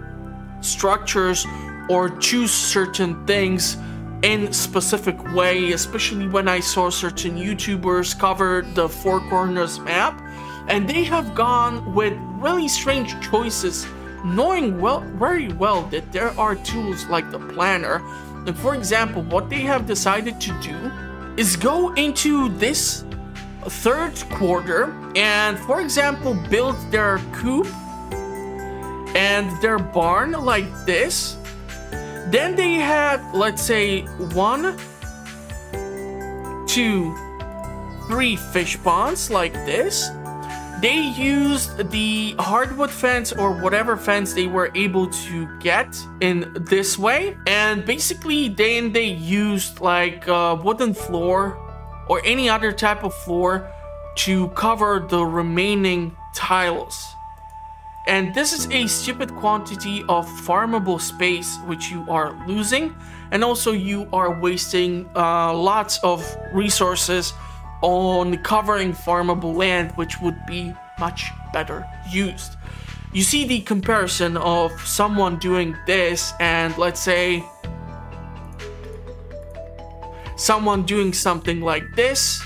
structures or choose certain things in specific way, especially when I saw certain YouTubers cover the Four Corners map, and they have gone with really strange choices, knowing very well that there are tools like the planner. And for example, what they have decided to do is go into this third quarter and, for example, build their coop and their barn like this. Then they had, let's say, 1, 2, 3 fish ponds like this. They used the hardwood fence or whatever fence they were able to get in this way. And basically then they used like a wooden floor or any other type of floor to cover the remaining tiles. And this is a stupid quantity of farmable space which you are losing, and also you are wasting lots of resources on covering farmable land, which would be much better used. You see the comparison of someone doing this and, let's say, someone doing something like this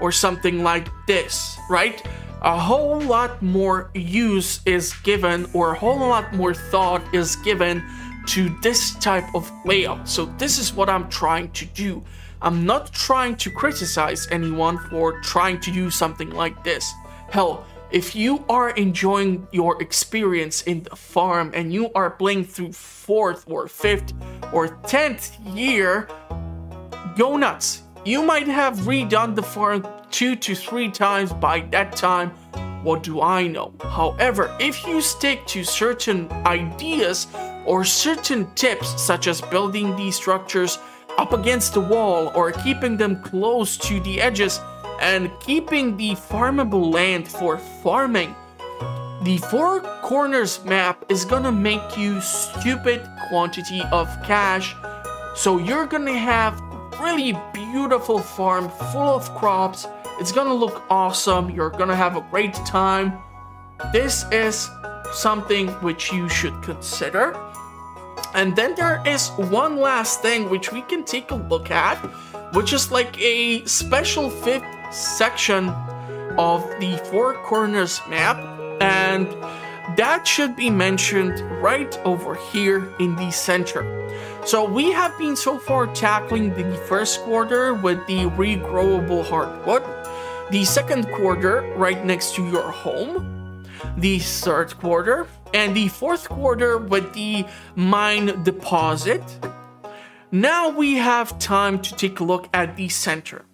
or something like this, right? A whole lot more use is given, or a whole lot more thought is given to this type of layout. So this is what I'm trying to do. I'm not trying to criticize anyone for trying to do something like this. Hell, if you are enjoying your experience in the farm and you are playing through 4th or 5th or 10th year, go nuts. You might have redone the farm 2 to 3 times by that time. What do I know? However, if you stick to certain ideas or certain tips, such as building these structures up against the wall or keeping them close to the edges and keeping the farmable land for farming, the Four Corners map is gonna make you stupid quantity of cash. So you're gonna have really beautiful farm full of crops. It's gonna look awesome. You're gonna have a great time. This is something which you should consider. And then there is one last thing which we can take a look at, which is like a special 5th section of the Four Corners map, and that should be mentioned right over here in the center. So we have been so far tackling the first quarter with the regrowable hardwood, the second quarter right next to your home, the third quarter, and the fourth quarter with the mine deposit. Now we have time to take a look at the center.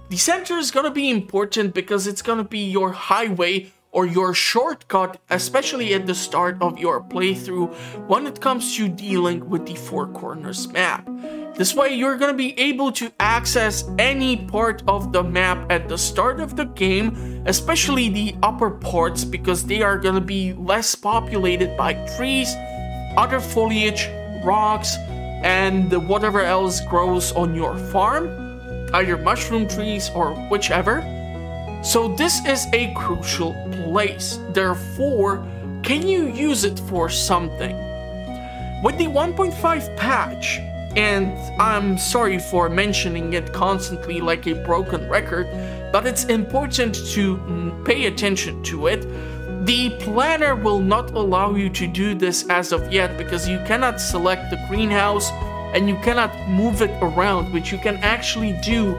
The center is going to be important because it's going to be your highway or your shortcut, especially at the start of your playthrough when it comes to dealing with the Four Corners map. This way you're going to be able to access any part of the map at the start of the game, especially the upper parts, because they are going to be less populated by trees, other foliage, rocks, and whatever else grows on your farm, either mushroom trees or whichever. So this is a crucial place. Therefore, can you use it for something? With the 1.5 patch, and I'm sorry for mentioning it constantly like a broken record, but it's important to pay attention to it. The planner will not allow you to do this as of yet because you cannot select the greenhouse and you cannot move it around, which you can actually do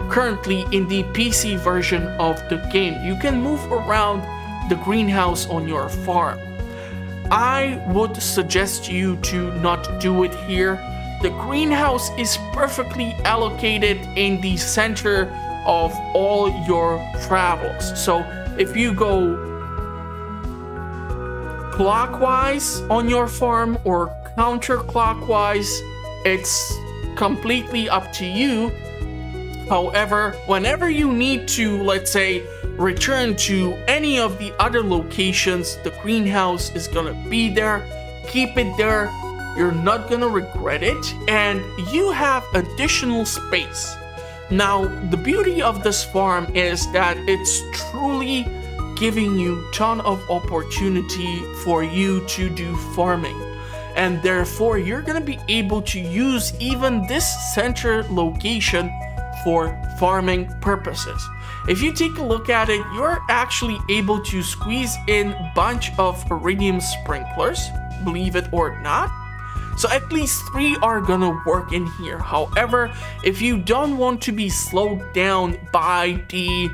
currently in the PC version of the game. You can move around the greenhouse on your farm. I would suggest you to not do it here. The greenhouse is perfectly allocated in the center of all your travels. So if you go clockwise on your farm or counterclockwise, it's completely up to you. However, whenever you need to, let's say, return to any of the other locations, the greenhouse is gonna be there. Keep it there. You're not gonna regret it, and you have additional space. Now, the beauty of this farm is that it's truly giving you a ton of opportunity for you to do farming. And therefore, you're gonna be able to use even this center location for farming purposes. If you take a look at it, you're actually able to squeeze in a bunch of iridium sprinklers, believe it or not. So at least 3 are gonna work in here. However, if you don't want to be slowed down by the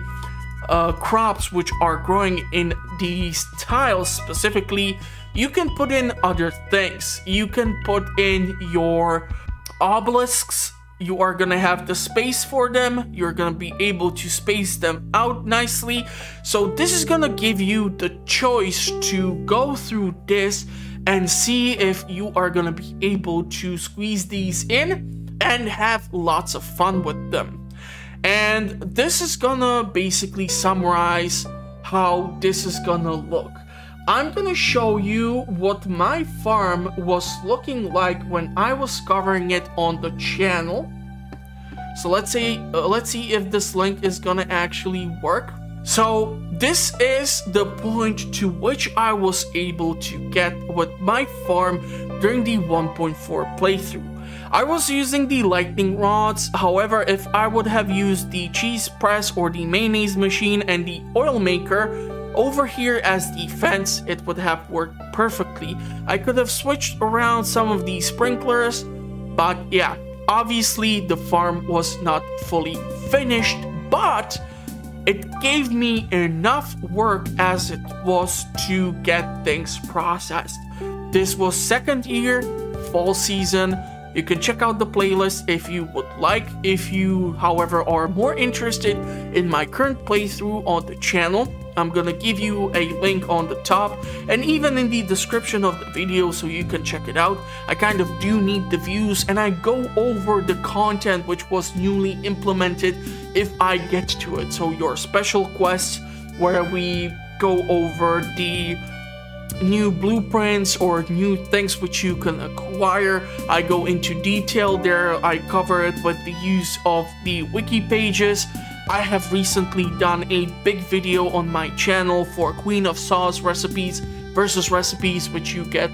crops which are growing in these tiles specifically, you can put in other things. You can put in your obelisks. You are gonna have the space for them. You're gonna be able to space them out nicely. So this is gonna give you the choice to go through this and see if you are gonna be able to squeeze these in and have lots of fun with them. And this is gonna basically summarize how this is gonna look. I'm gonna show you what my farm was looking like when I was covering it on the channel. So let's see if this link is gonna actually work. So this is the point to which I was able to get with my farm during the 1.4 playthrough. I was using the lightning rods. However, if I would have used the cheese press or the mayonnaise machine and the oil maker over here as the fence, it would have worked perfectly. I could have switched around some of the sprinklers, but yeah, obviously the farm was not fully finished, but it gave me enough work as it was to get things processed. This was second year, fall season. You can check out the playlist if you would like. If you, however, are more interested in my current playthrough on the channel, I'm gonna give you a link on the top and even in the description of the video so you can check it out. I kind of do need the views and I go over the content which was newly implemented if I get to it. So your special quests where we go over the new blueprints or new things which you can acquire, I go into detail there. I cover it with the use of the wiki pages. I have recently done a big video on my channel for Queen of Sauce recipes versus recipes which you get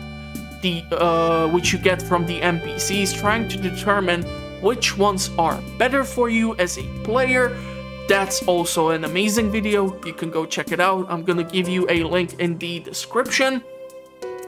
from the NPCs, trying to determine which ones are better for you as a player. That's also an amazing video. You can go check it out. I'm gonna give you a link in the description.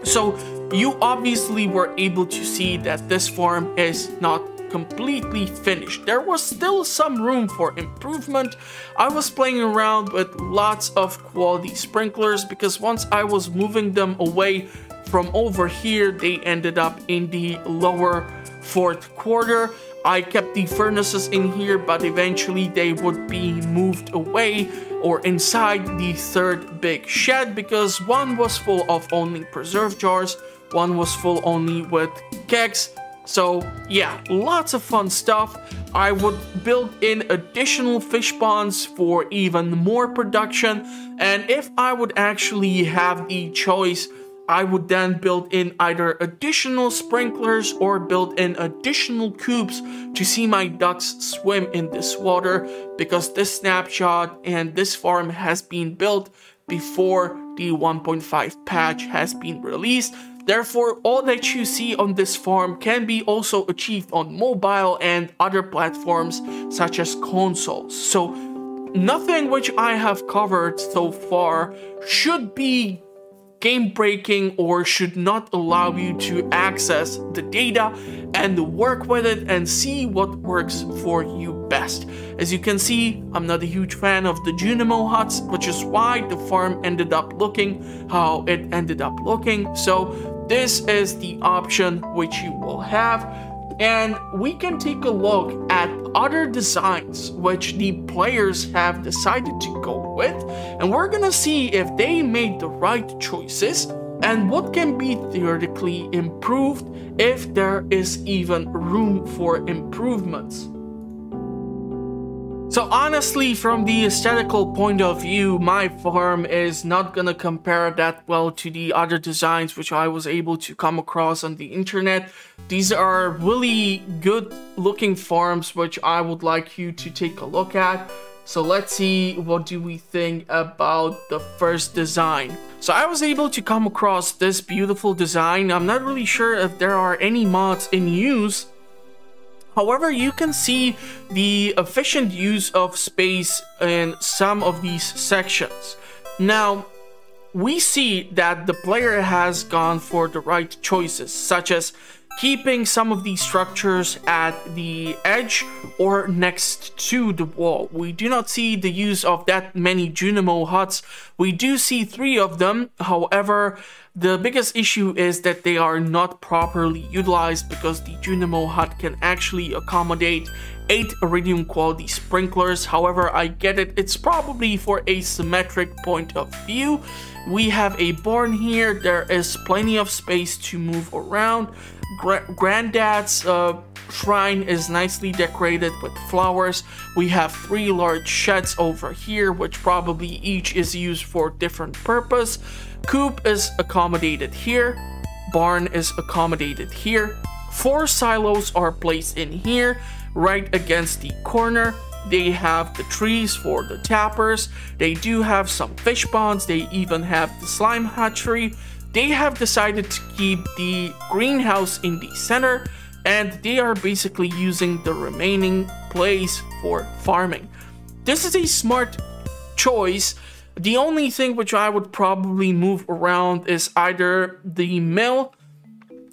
So you obviously were able to see that this farm is not completely finished. There was still some room for improvement. I was playing around with lots of quality sprinklers because once I was moving them away from over here, they ended up in the lower fourth quarter. I kept the furnaces in here, but eventually they would be moved away or inside the third big shed because one was full of only preserve jars, one was full only with kegs. So yeah, lots of fun stuff. I would build in additional fish ponds for even more production, and if I would actually have the choice, I would then build in either additional sprinklers or build in additional coops to see my ducks swim in this water, because this snapshot and this farm has been built before the 1.5 patch has been released. Therefore, all that you see on this farm can be also achieved on mobile and other platforms such as consoles. So nothing which I have covered so far should be game breaking or should not allow you to access the data and work with it and see what works for you best. As you can see, I'm not a huge fan of the Junimo huts, which is why the farm ended up looking how it ended up looking. So this is the option which you will have. And we can take a look at other designs which the players have decided to go with, and we're gonna see if they made the right choices and what can be theoretically improved, if there is even room for improvements. So honestly, from the aesthetical point of view, my farm is not gonna compare that well to the other designs which I was able to come across on the internet. These are really good looking farms which I would like you to take a look at. So let's see, what do we think about the first design. So I was able to come across this beautiful design. I'm not really sure if there are any mods in use. However, you can see the efficient use of space in some of these sections. Now, we see that the player has gone for the right choices, such as keeping some of these structures at the edge or next to the wall. We do not see the use of that many Junimo huts. We do see 3 of them. However, the biggest issue is that they are not properly utilized because the Junimo hut can actually accommodate 8 iridium quality sprinklers. However, I get it, it's probably for a symmetric point of view. We have a barn here. There is plenty of space to move around. Granddad's shrine is nicely decorated with flowers. We have 3 large sheds over here, which probably each is used for different purpose. Coop is accommodated here. Barn is accommodated here. 4 silos are placed in here, right against the corner. They have the trees for the tappers. They do have some fish ponds. They even have the slime hatchery. They have decided to keep the greenhouse in the center, and they are basically using the remaining place for farming. This is a smart choice. The only thing which I would probably move around is either the mill,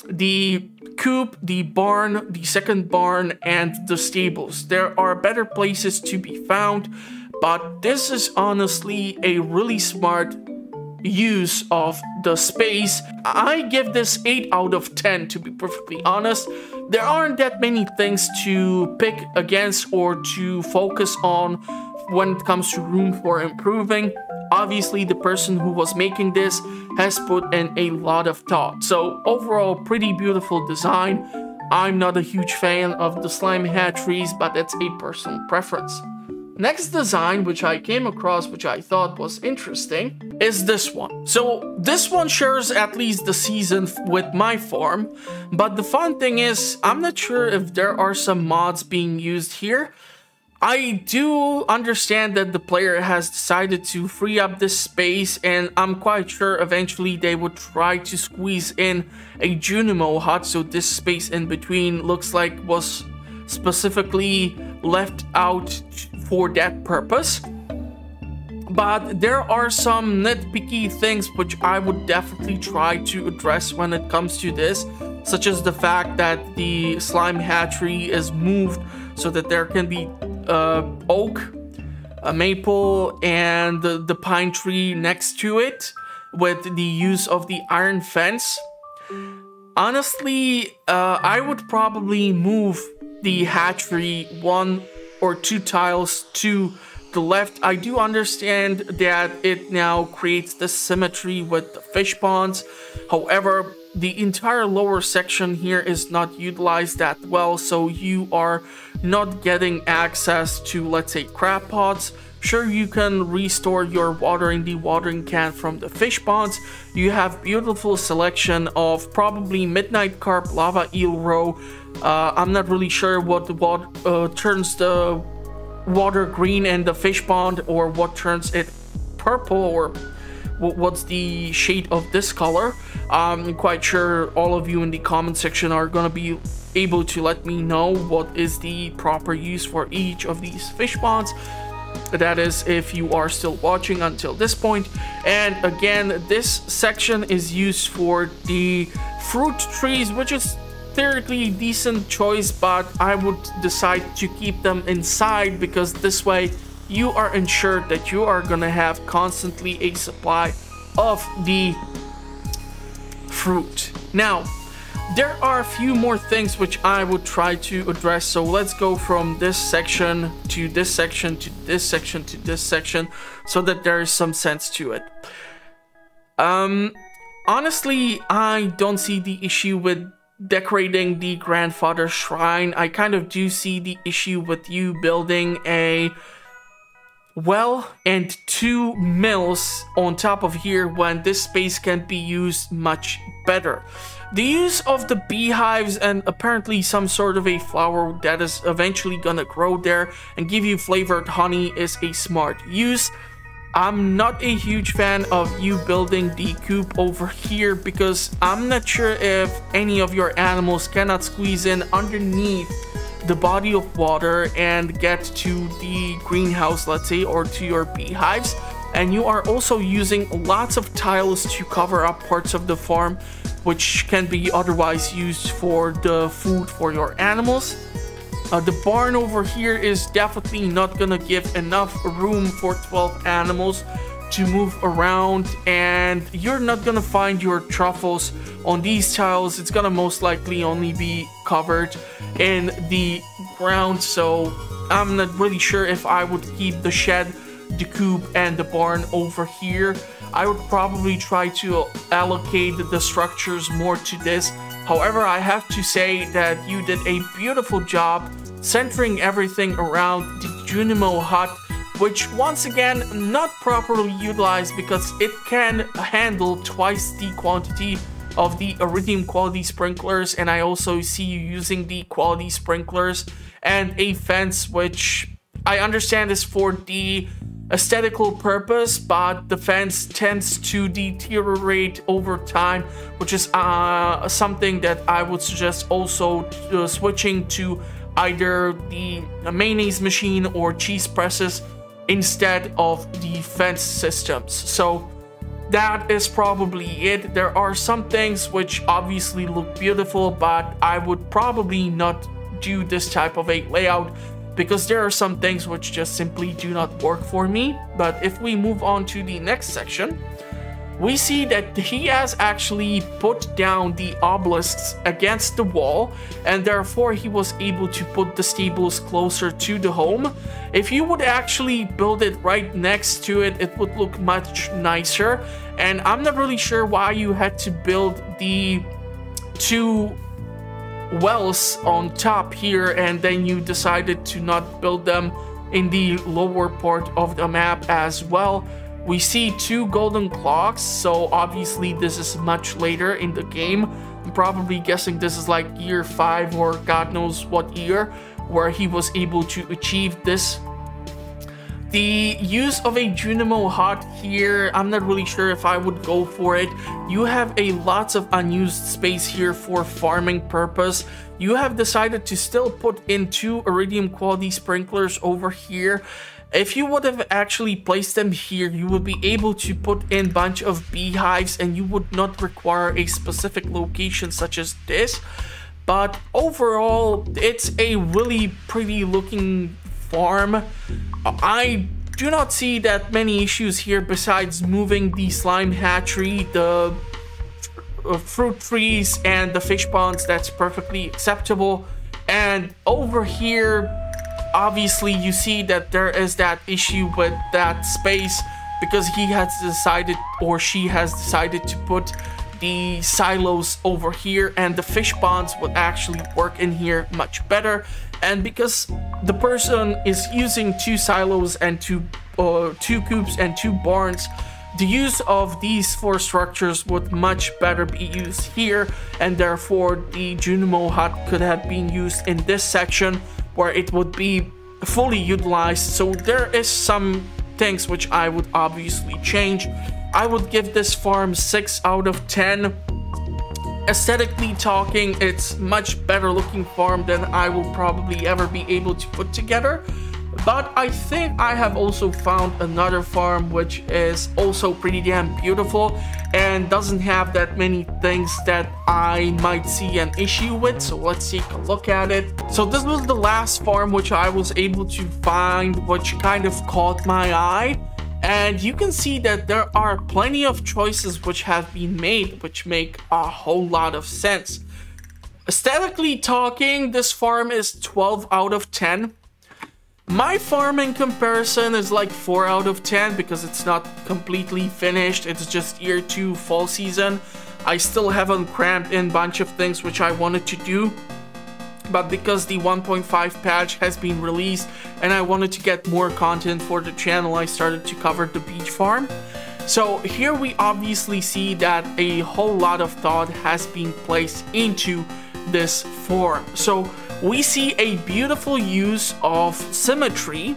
the coop, the barn, the second barn, and the stables. There are better places to be found, but this is honestly a really smart use of the space. I give this 8 out of 10, to be perfectly honest. There aren't that many things to pick against or to focus on when it comes to room for improving. Obviously, the person who was making this has put in a lot of thought. So overall, pretty beautiful design. I'm not a huge fan of the slime hatcheries, but that's a personal preference. Next design which I came across, which I thought was interesting, is this one. So this one shares at least the season with my farm, but the fun thing is, I'm not sure if there are some mods being used here. I do understand that the player has decided to free up this space, and I'm quite sure eventually they would try to squeeze in a Junimo hut, so this space in between looks like was specifically left out for that purpose. But there are some nitpicky things which I would definitely try to address when it comes to this, such as the fact that the slime hatchery is moved so that there can be oak, a maple, and the pine tree next to it with the use of the iron fence. Honestly, I would probably move the hatchery 1 or 2 tiles to the left. I do understand that it now creates the symmetry with the fish ponds. However, the entire lower section here is not utilized that well, so you are not getting access to, let's say, crab pots. Sure, you can restore your water in the watering can from the fish ponds. You have beautiful selection of probably midnight carp, lava eel roe. I'm not really sure what turns the water green in the fish pond, or what turns it purple, or what's the shade of this color. I'm quite sure all of you in the comment section are gonna be able to let me know what is the proper use for each of these fish ponds. That is, if you are still watching until this point. And again, this section is used for the fruit trees, which is theoretically a decent choice, but I would decide to keep them inside because this way you are ensured that you are gonna have constantly a supply of the fruit. Now, there are a few more things which I would try to address, so let's go from this section to this section to this section to this section so that there is some sense to it. Honestly, I don't see the issue with decorating the grandfather shrine. I kind of do see the issue with you building a well and 2 mills on top of here when this space can be used much better. The use of the beehives and apparently some sort of a flower that is eventually gonna grow there and give you flavored honey is a smart use. I'm not a huge fan of you building the coop over here because I'm not sure if any of your animals cannot squeeze in underneath the body of water and get to the greenhouse, let's say, or to your beehives. And you are also using lots of tiles to cover up parts of the farm which can be otherwise used for the food for your animals. The barn over here is definitely not gonna give enough room for 12 animals to move around, and you're not gonna find your truffles on these tiles. It's gonna most likely only be covered in the ground, so I'm not really sure if I would keep the shed, the coop, and the barn over here. I would probably try to allocate the structures more to this. However, I have to say that you did a beautiful job centering everything around the Junimo hut, which once again not properly utilized because it can handle twice the quantity of the iridium quality sprinklers, and I also see you using the quality sprinklers and a fence, which I understand is for the aesthetical purpose, but the fence tends to deteriorate over time, which is something that I would suggest also switching to either the mayonnaise machine or cheese presses instead of the fence systems. So that is probably it. There are some things which obviously look beautiful, but I would probably not do this type of a layout because there are some things which just simply do not work for me. But if we move on to the next section, we see that he has actually put down the obelisks against the wall, and therefore he was able to put the stables closer to the home. If you would actually build it right next to it, it would look much nicer. And I'm not really sure why you had to build the 2 wells on top here and then you decided to not build them in the lower part of the map as well. We see 2 golden clocks, so obviously this is much later in the game. I'm probably guessing this is like year 5 or God knows what year where he was able to achieve this. The use of a Junimo hut here, I'm not really sure if I would go for it. You have a lots of unused space here for farming purpose. You have decided to still put in 2 iridium quality sprinklers over here. If you would have actually placed them here, you would be able to put in a bunch of beehives and you would not require a specific location such as this. But overall, it's a really pretty looking farm. I do not see that many issues here besides moving the slime hatchery, the fruit trees, and the fish ponds. That's perfectly acceptable. And over here, obviously you see that there is that issue with that space because he has decided, or she has decided, to put the silos over here, and the fish ponds would actually work in here much better. And because the person is using 2 silos and 2 coops and 2 barns, the use of these 4 structures would much better be used here, and therefore the Junimo hut could have been used in this section where it would be fully utilized. So there is some things which I would obviously change. I would give this farm 6 out of 10. Aesthetically talking, it's much better looking farm than I will probably ever be able to put together. But I think I have also found another farm which is also pretty damn beautiful and doesn't have that many things that I might see an issue with. So let's take a look at it. So this was the last farm which I was able to find, which kind of caught my eye. And you can see that there are plenty of choices which have been made, which make a whole lot of sense. Aesthetically talking, this farm is 12 out of 10. My farm in comparison is like 4 out of 10 because it's not completely finished. It's just year 2 fall season. I still haven't crammed in a bunch of things which I wanted to do. But because the 1.5 patch has been released and I wanted to get more content for the channel, I started to cover the beach farm. So here we obviously see that a whole lot of thought has been placed into this farm. So we see a beautiful use of symmetry.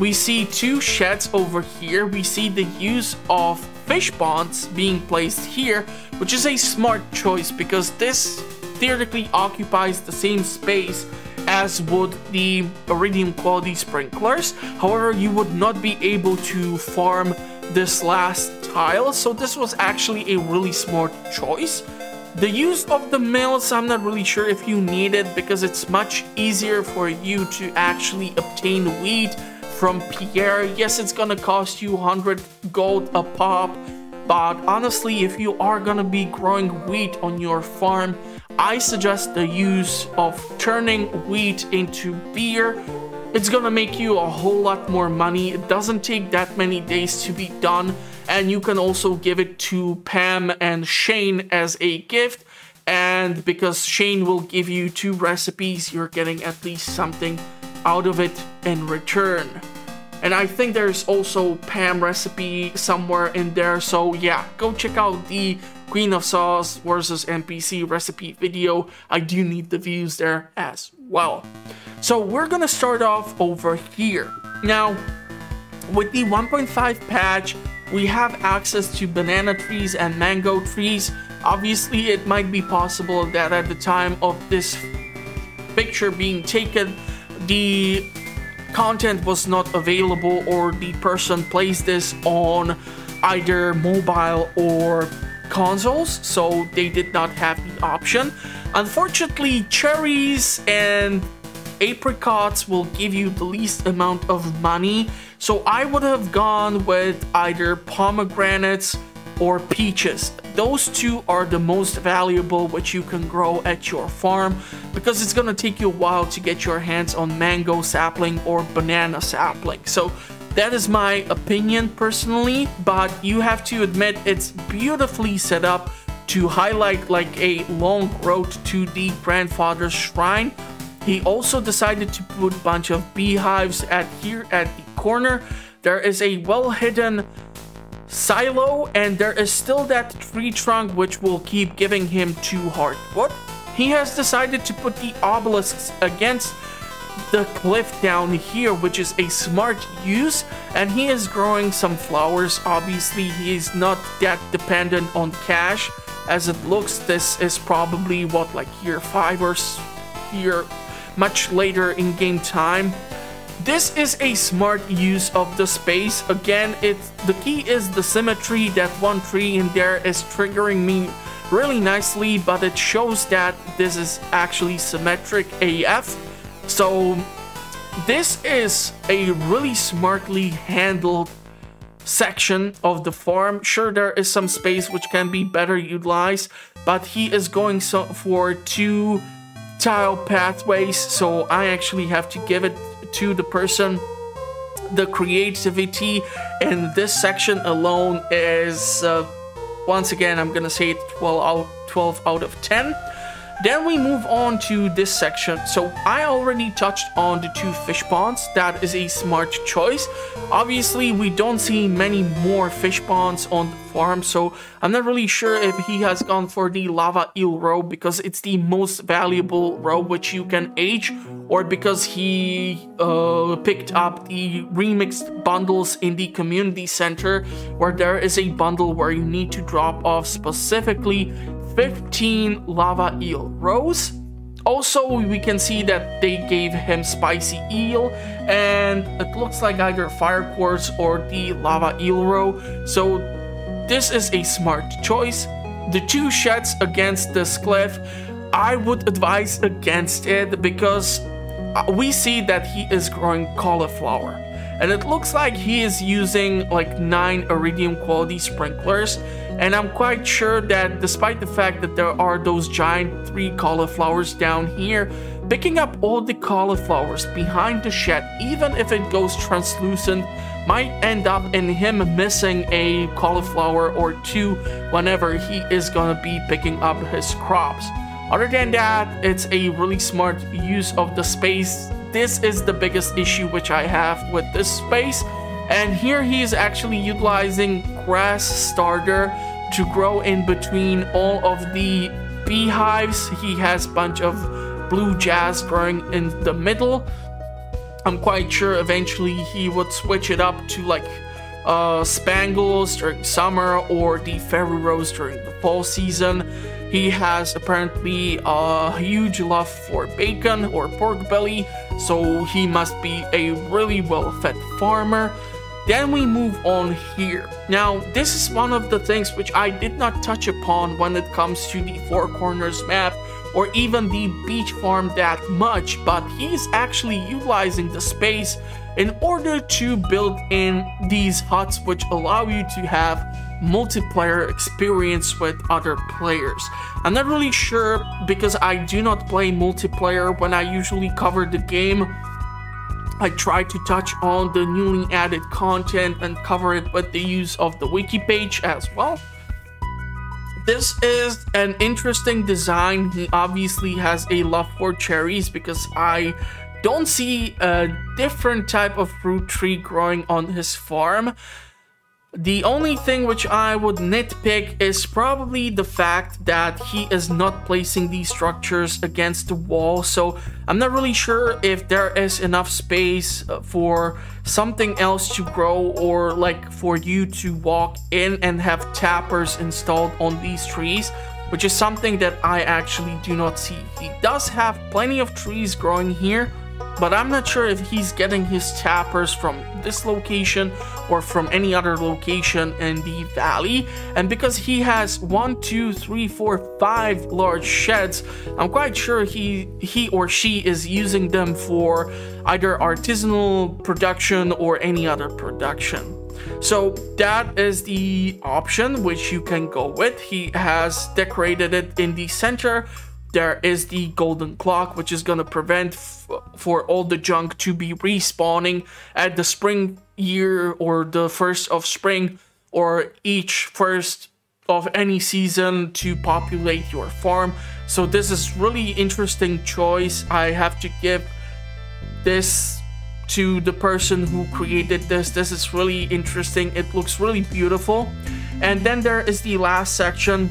We see 2 sheds over here. We see the use of fish ponds being placed here, which is a smart choice because this theoretically occupies the same space as would the iridium quality sprinklers. However, you would not be able to farm this last tile, so this was actually a really smart choice. The use of the mills, I'm not really sure if you need it because it's much easier for you to actually obtain wheat from Pierre. Yes, it's gonna cost you 100 gold a pop, but honestly, if you are gonna be growing wheat on your farm, I suggest the use of turning wheat into beer. It's gonna make you a whole lot more money. It doesn't take that many days to be done, and you can also give it to Pam and Shane as a gift. And because Shane will give you 2 recipes, you're getting at least something out of it in return. And I think there's also Pam recipe somewhere in there. So yeah, go check out the Queen of Sauce versus NPC recipe video. I do need the views there as well. So we're gonna start off over here. Now, with the 1.5 patch, we have access to banana trees and mango trees. Obviously, it might be possible that at the time of this picture being taken, the content was not available or the person placed this on either mobile or consoles, so they did not have the option. Unfortunately, cherries and apricots will give you the least amount of money, so I would have gone with either pomegranates or peaches. Those 2 are the most valuable which you can grow at your farm because it's gonna take you a while to get your hands on mango sapling or banana sapling. So that is my opinion personally, but you have to admit it's beautifully set up to highlight like a long road to the grandfather's shrine. He also decided to put a bunch of beehives here at the corner. There is a well-hidden silo, and there is still that tree trunk which will keep giving him 2 hardwood. He has decided to put the obelisks against the cliff down here, which is a smart use, and he is growing some flowers. Obviously, he is not that dependent on cash as it looks. This is probably what, like year 5 or year much later in game time. This is a smart use of the space. Again, the key is the symmetry. That 1 tree in there is triggering me really nicely, but it shows that this is actually symmetric AF. So this is a really smartly handled section of the farm. Sure, there is some space which can be better utilized, but he is going for 2 tile pathways, so I actually have to give it to the person. The creativity in this section alone is once again, I'm gonna say it 12 out of 10. Then we move on to this section. So I already touched on the 2 fish ponds. That is a smart choice. Obviously, we don't see many more fish ponds on the farm, so I'm not really sure if he has gone for the lava eel row because it's the most valuable row which you can age, or because he picked up the remixed bundles in the community center, where there is a bundle where you need to drop off specifically 15 lava eel rows. Also, we can see that they gave him spicy eel, and it looks like either fire quartz or the lava eel row. So this is a smart choice. The 2 sheds against this cliff, I would advise against it because we see that he is growing cauliflower, and it looks like he is using like 9 iridium quality sprinklers. And I'm quite sure that despite the fact that there are those giant 3 cauliflowers down here, picking up all the cauliflowers behind the shed, even if it goes translucent, might end up in him missing a cauliflower or 2 whenever he is gonna be picking up his crops. Other than that, it's a really smart use of the space. This is the biggest issue which I have with this space. And here he is actually utilizing grass starter to grow in between all of the beehives. He has a bunch of blue jazz growing in the middle. I'm quite sure eventually he would switch it up to like spangles during summer or the fairy rose during the fall season. He has apparently a huge love for bacon or pork belly, so he must be a really well-fed farmer. Then we move on here. Now, this is one of the things which I did not touch upon when it comes to the Four Corners map or even the beach farm that much, but he's actually utilizing the space in order to build in these huts which allow you to have multiplayer experience with other players. I'm not really sure because I do not play multiplayer when I usually cover the game. I try to touch on the newly added content and cover it with the use of the wiki page as well. This is an interesting design. He obviously has a love for cherries because I don't see a different type of fruit tree growing on his farm. The only thing which I would nitpick is probably the fact that he is not placing these structures against the wall, so I'm not really sure if there is enough space for something else to grow, or like for you to walk in and have tappers installed on these trees, which is something that I actually do not see. He does have plenty of trees growing here, but I'm not sure if he's getting his tappers from this location or from any other location in the valley. And because he has 1, 2, 3, 4, 5 large sheds, I'm quite sure he or she is using them for either artisanal production or any other production. So that is the option which you can go with. He has decorated it in the center. There is the golden clock, which is going to prevent for all the junk to be respawning at the spring year or the first of spring or each first of any season to populate your farm. So this is really interesting choice. I have to give this to the person who created this. This is really interesting. It looks really beautiful. And then there is the last section,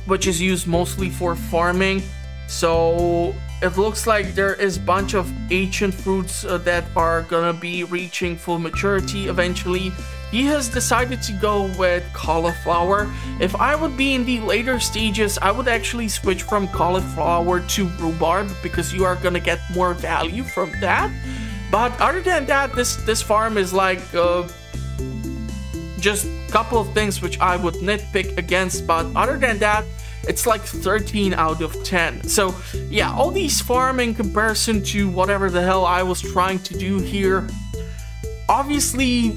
which is used mostly for farming. So it looks like there is a bunch of ancient fruits that are gonna be reaching full maturity eventually. He has decided to go with cauliflower. If I would be in the later stages, I would actually switch from cauliflower to rhubarb because you are gonna get more value from that. But other than that, this farm is like just a couple of things which I would nitpick against, but other than that, it's like 13 out of 10. So yeah, all these farm in comparison to whatever the hell I was trying to do here, obviously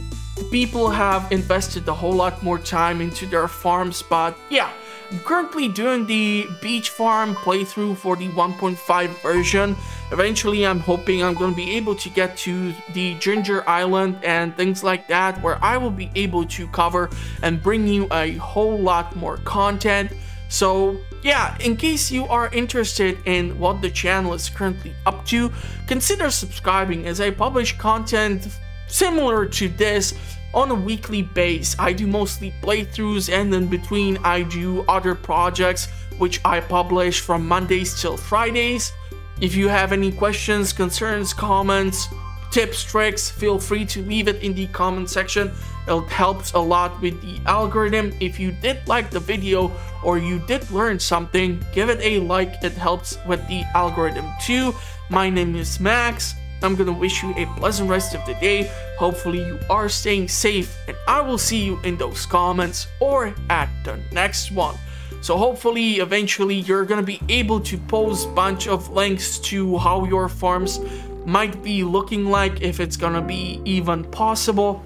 people have invested a whole lot more time into their farms, but yeah, I'm currently doing the beach farm playthrough for the 1.5 version. Eventually, I'm hoping I'm going to be able to get to the Ginger Island and things like that, where I will be able to cover and bring you a whole lot more content. So yeah, in case you are interested in what the channel is currently up to, consider subscribing as I publish content similar to this on a weekly base. I do mostly playthroughs, and in between I do other projects which I publish from Mondays till Fridays. If you have any questions, concerns, comments, tips, tricks, feel free to leave it in the comment section. It helps a lot with the algorithm. If you did like the video or you did learn something, give it a like. It helps with the algorithm too. My name is Max. I'm gonna wish you a pleasant rest of the day. Hopefully you are staying safe, and I will see you in those comments or at the next one. So hopefully eventually you're gonna be able to post a bunch of links to how your farms might be looking like, if it's gonna be even possible.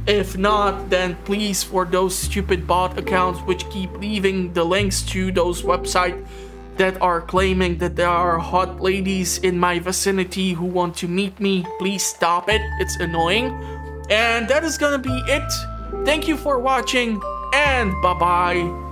If not, then please, for those stupid bot accounts which keep leaving the links to those websites that are claiming that there are hot ladies in my vicinity who want to meet me, please stop it. It's annoying. And that is gonna be it. Thank you for watching, and bye bye.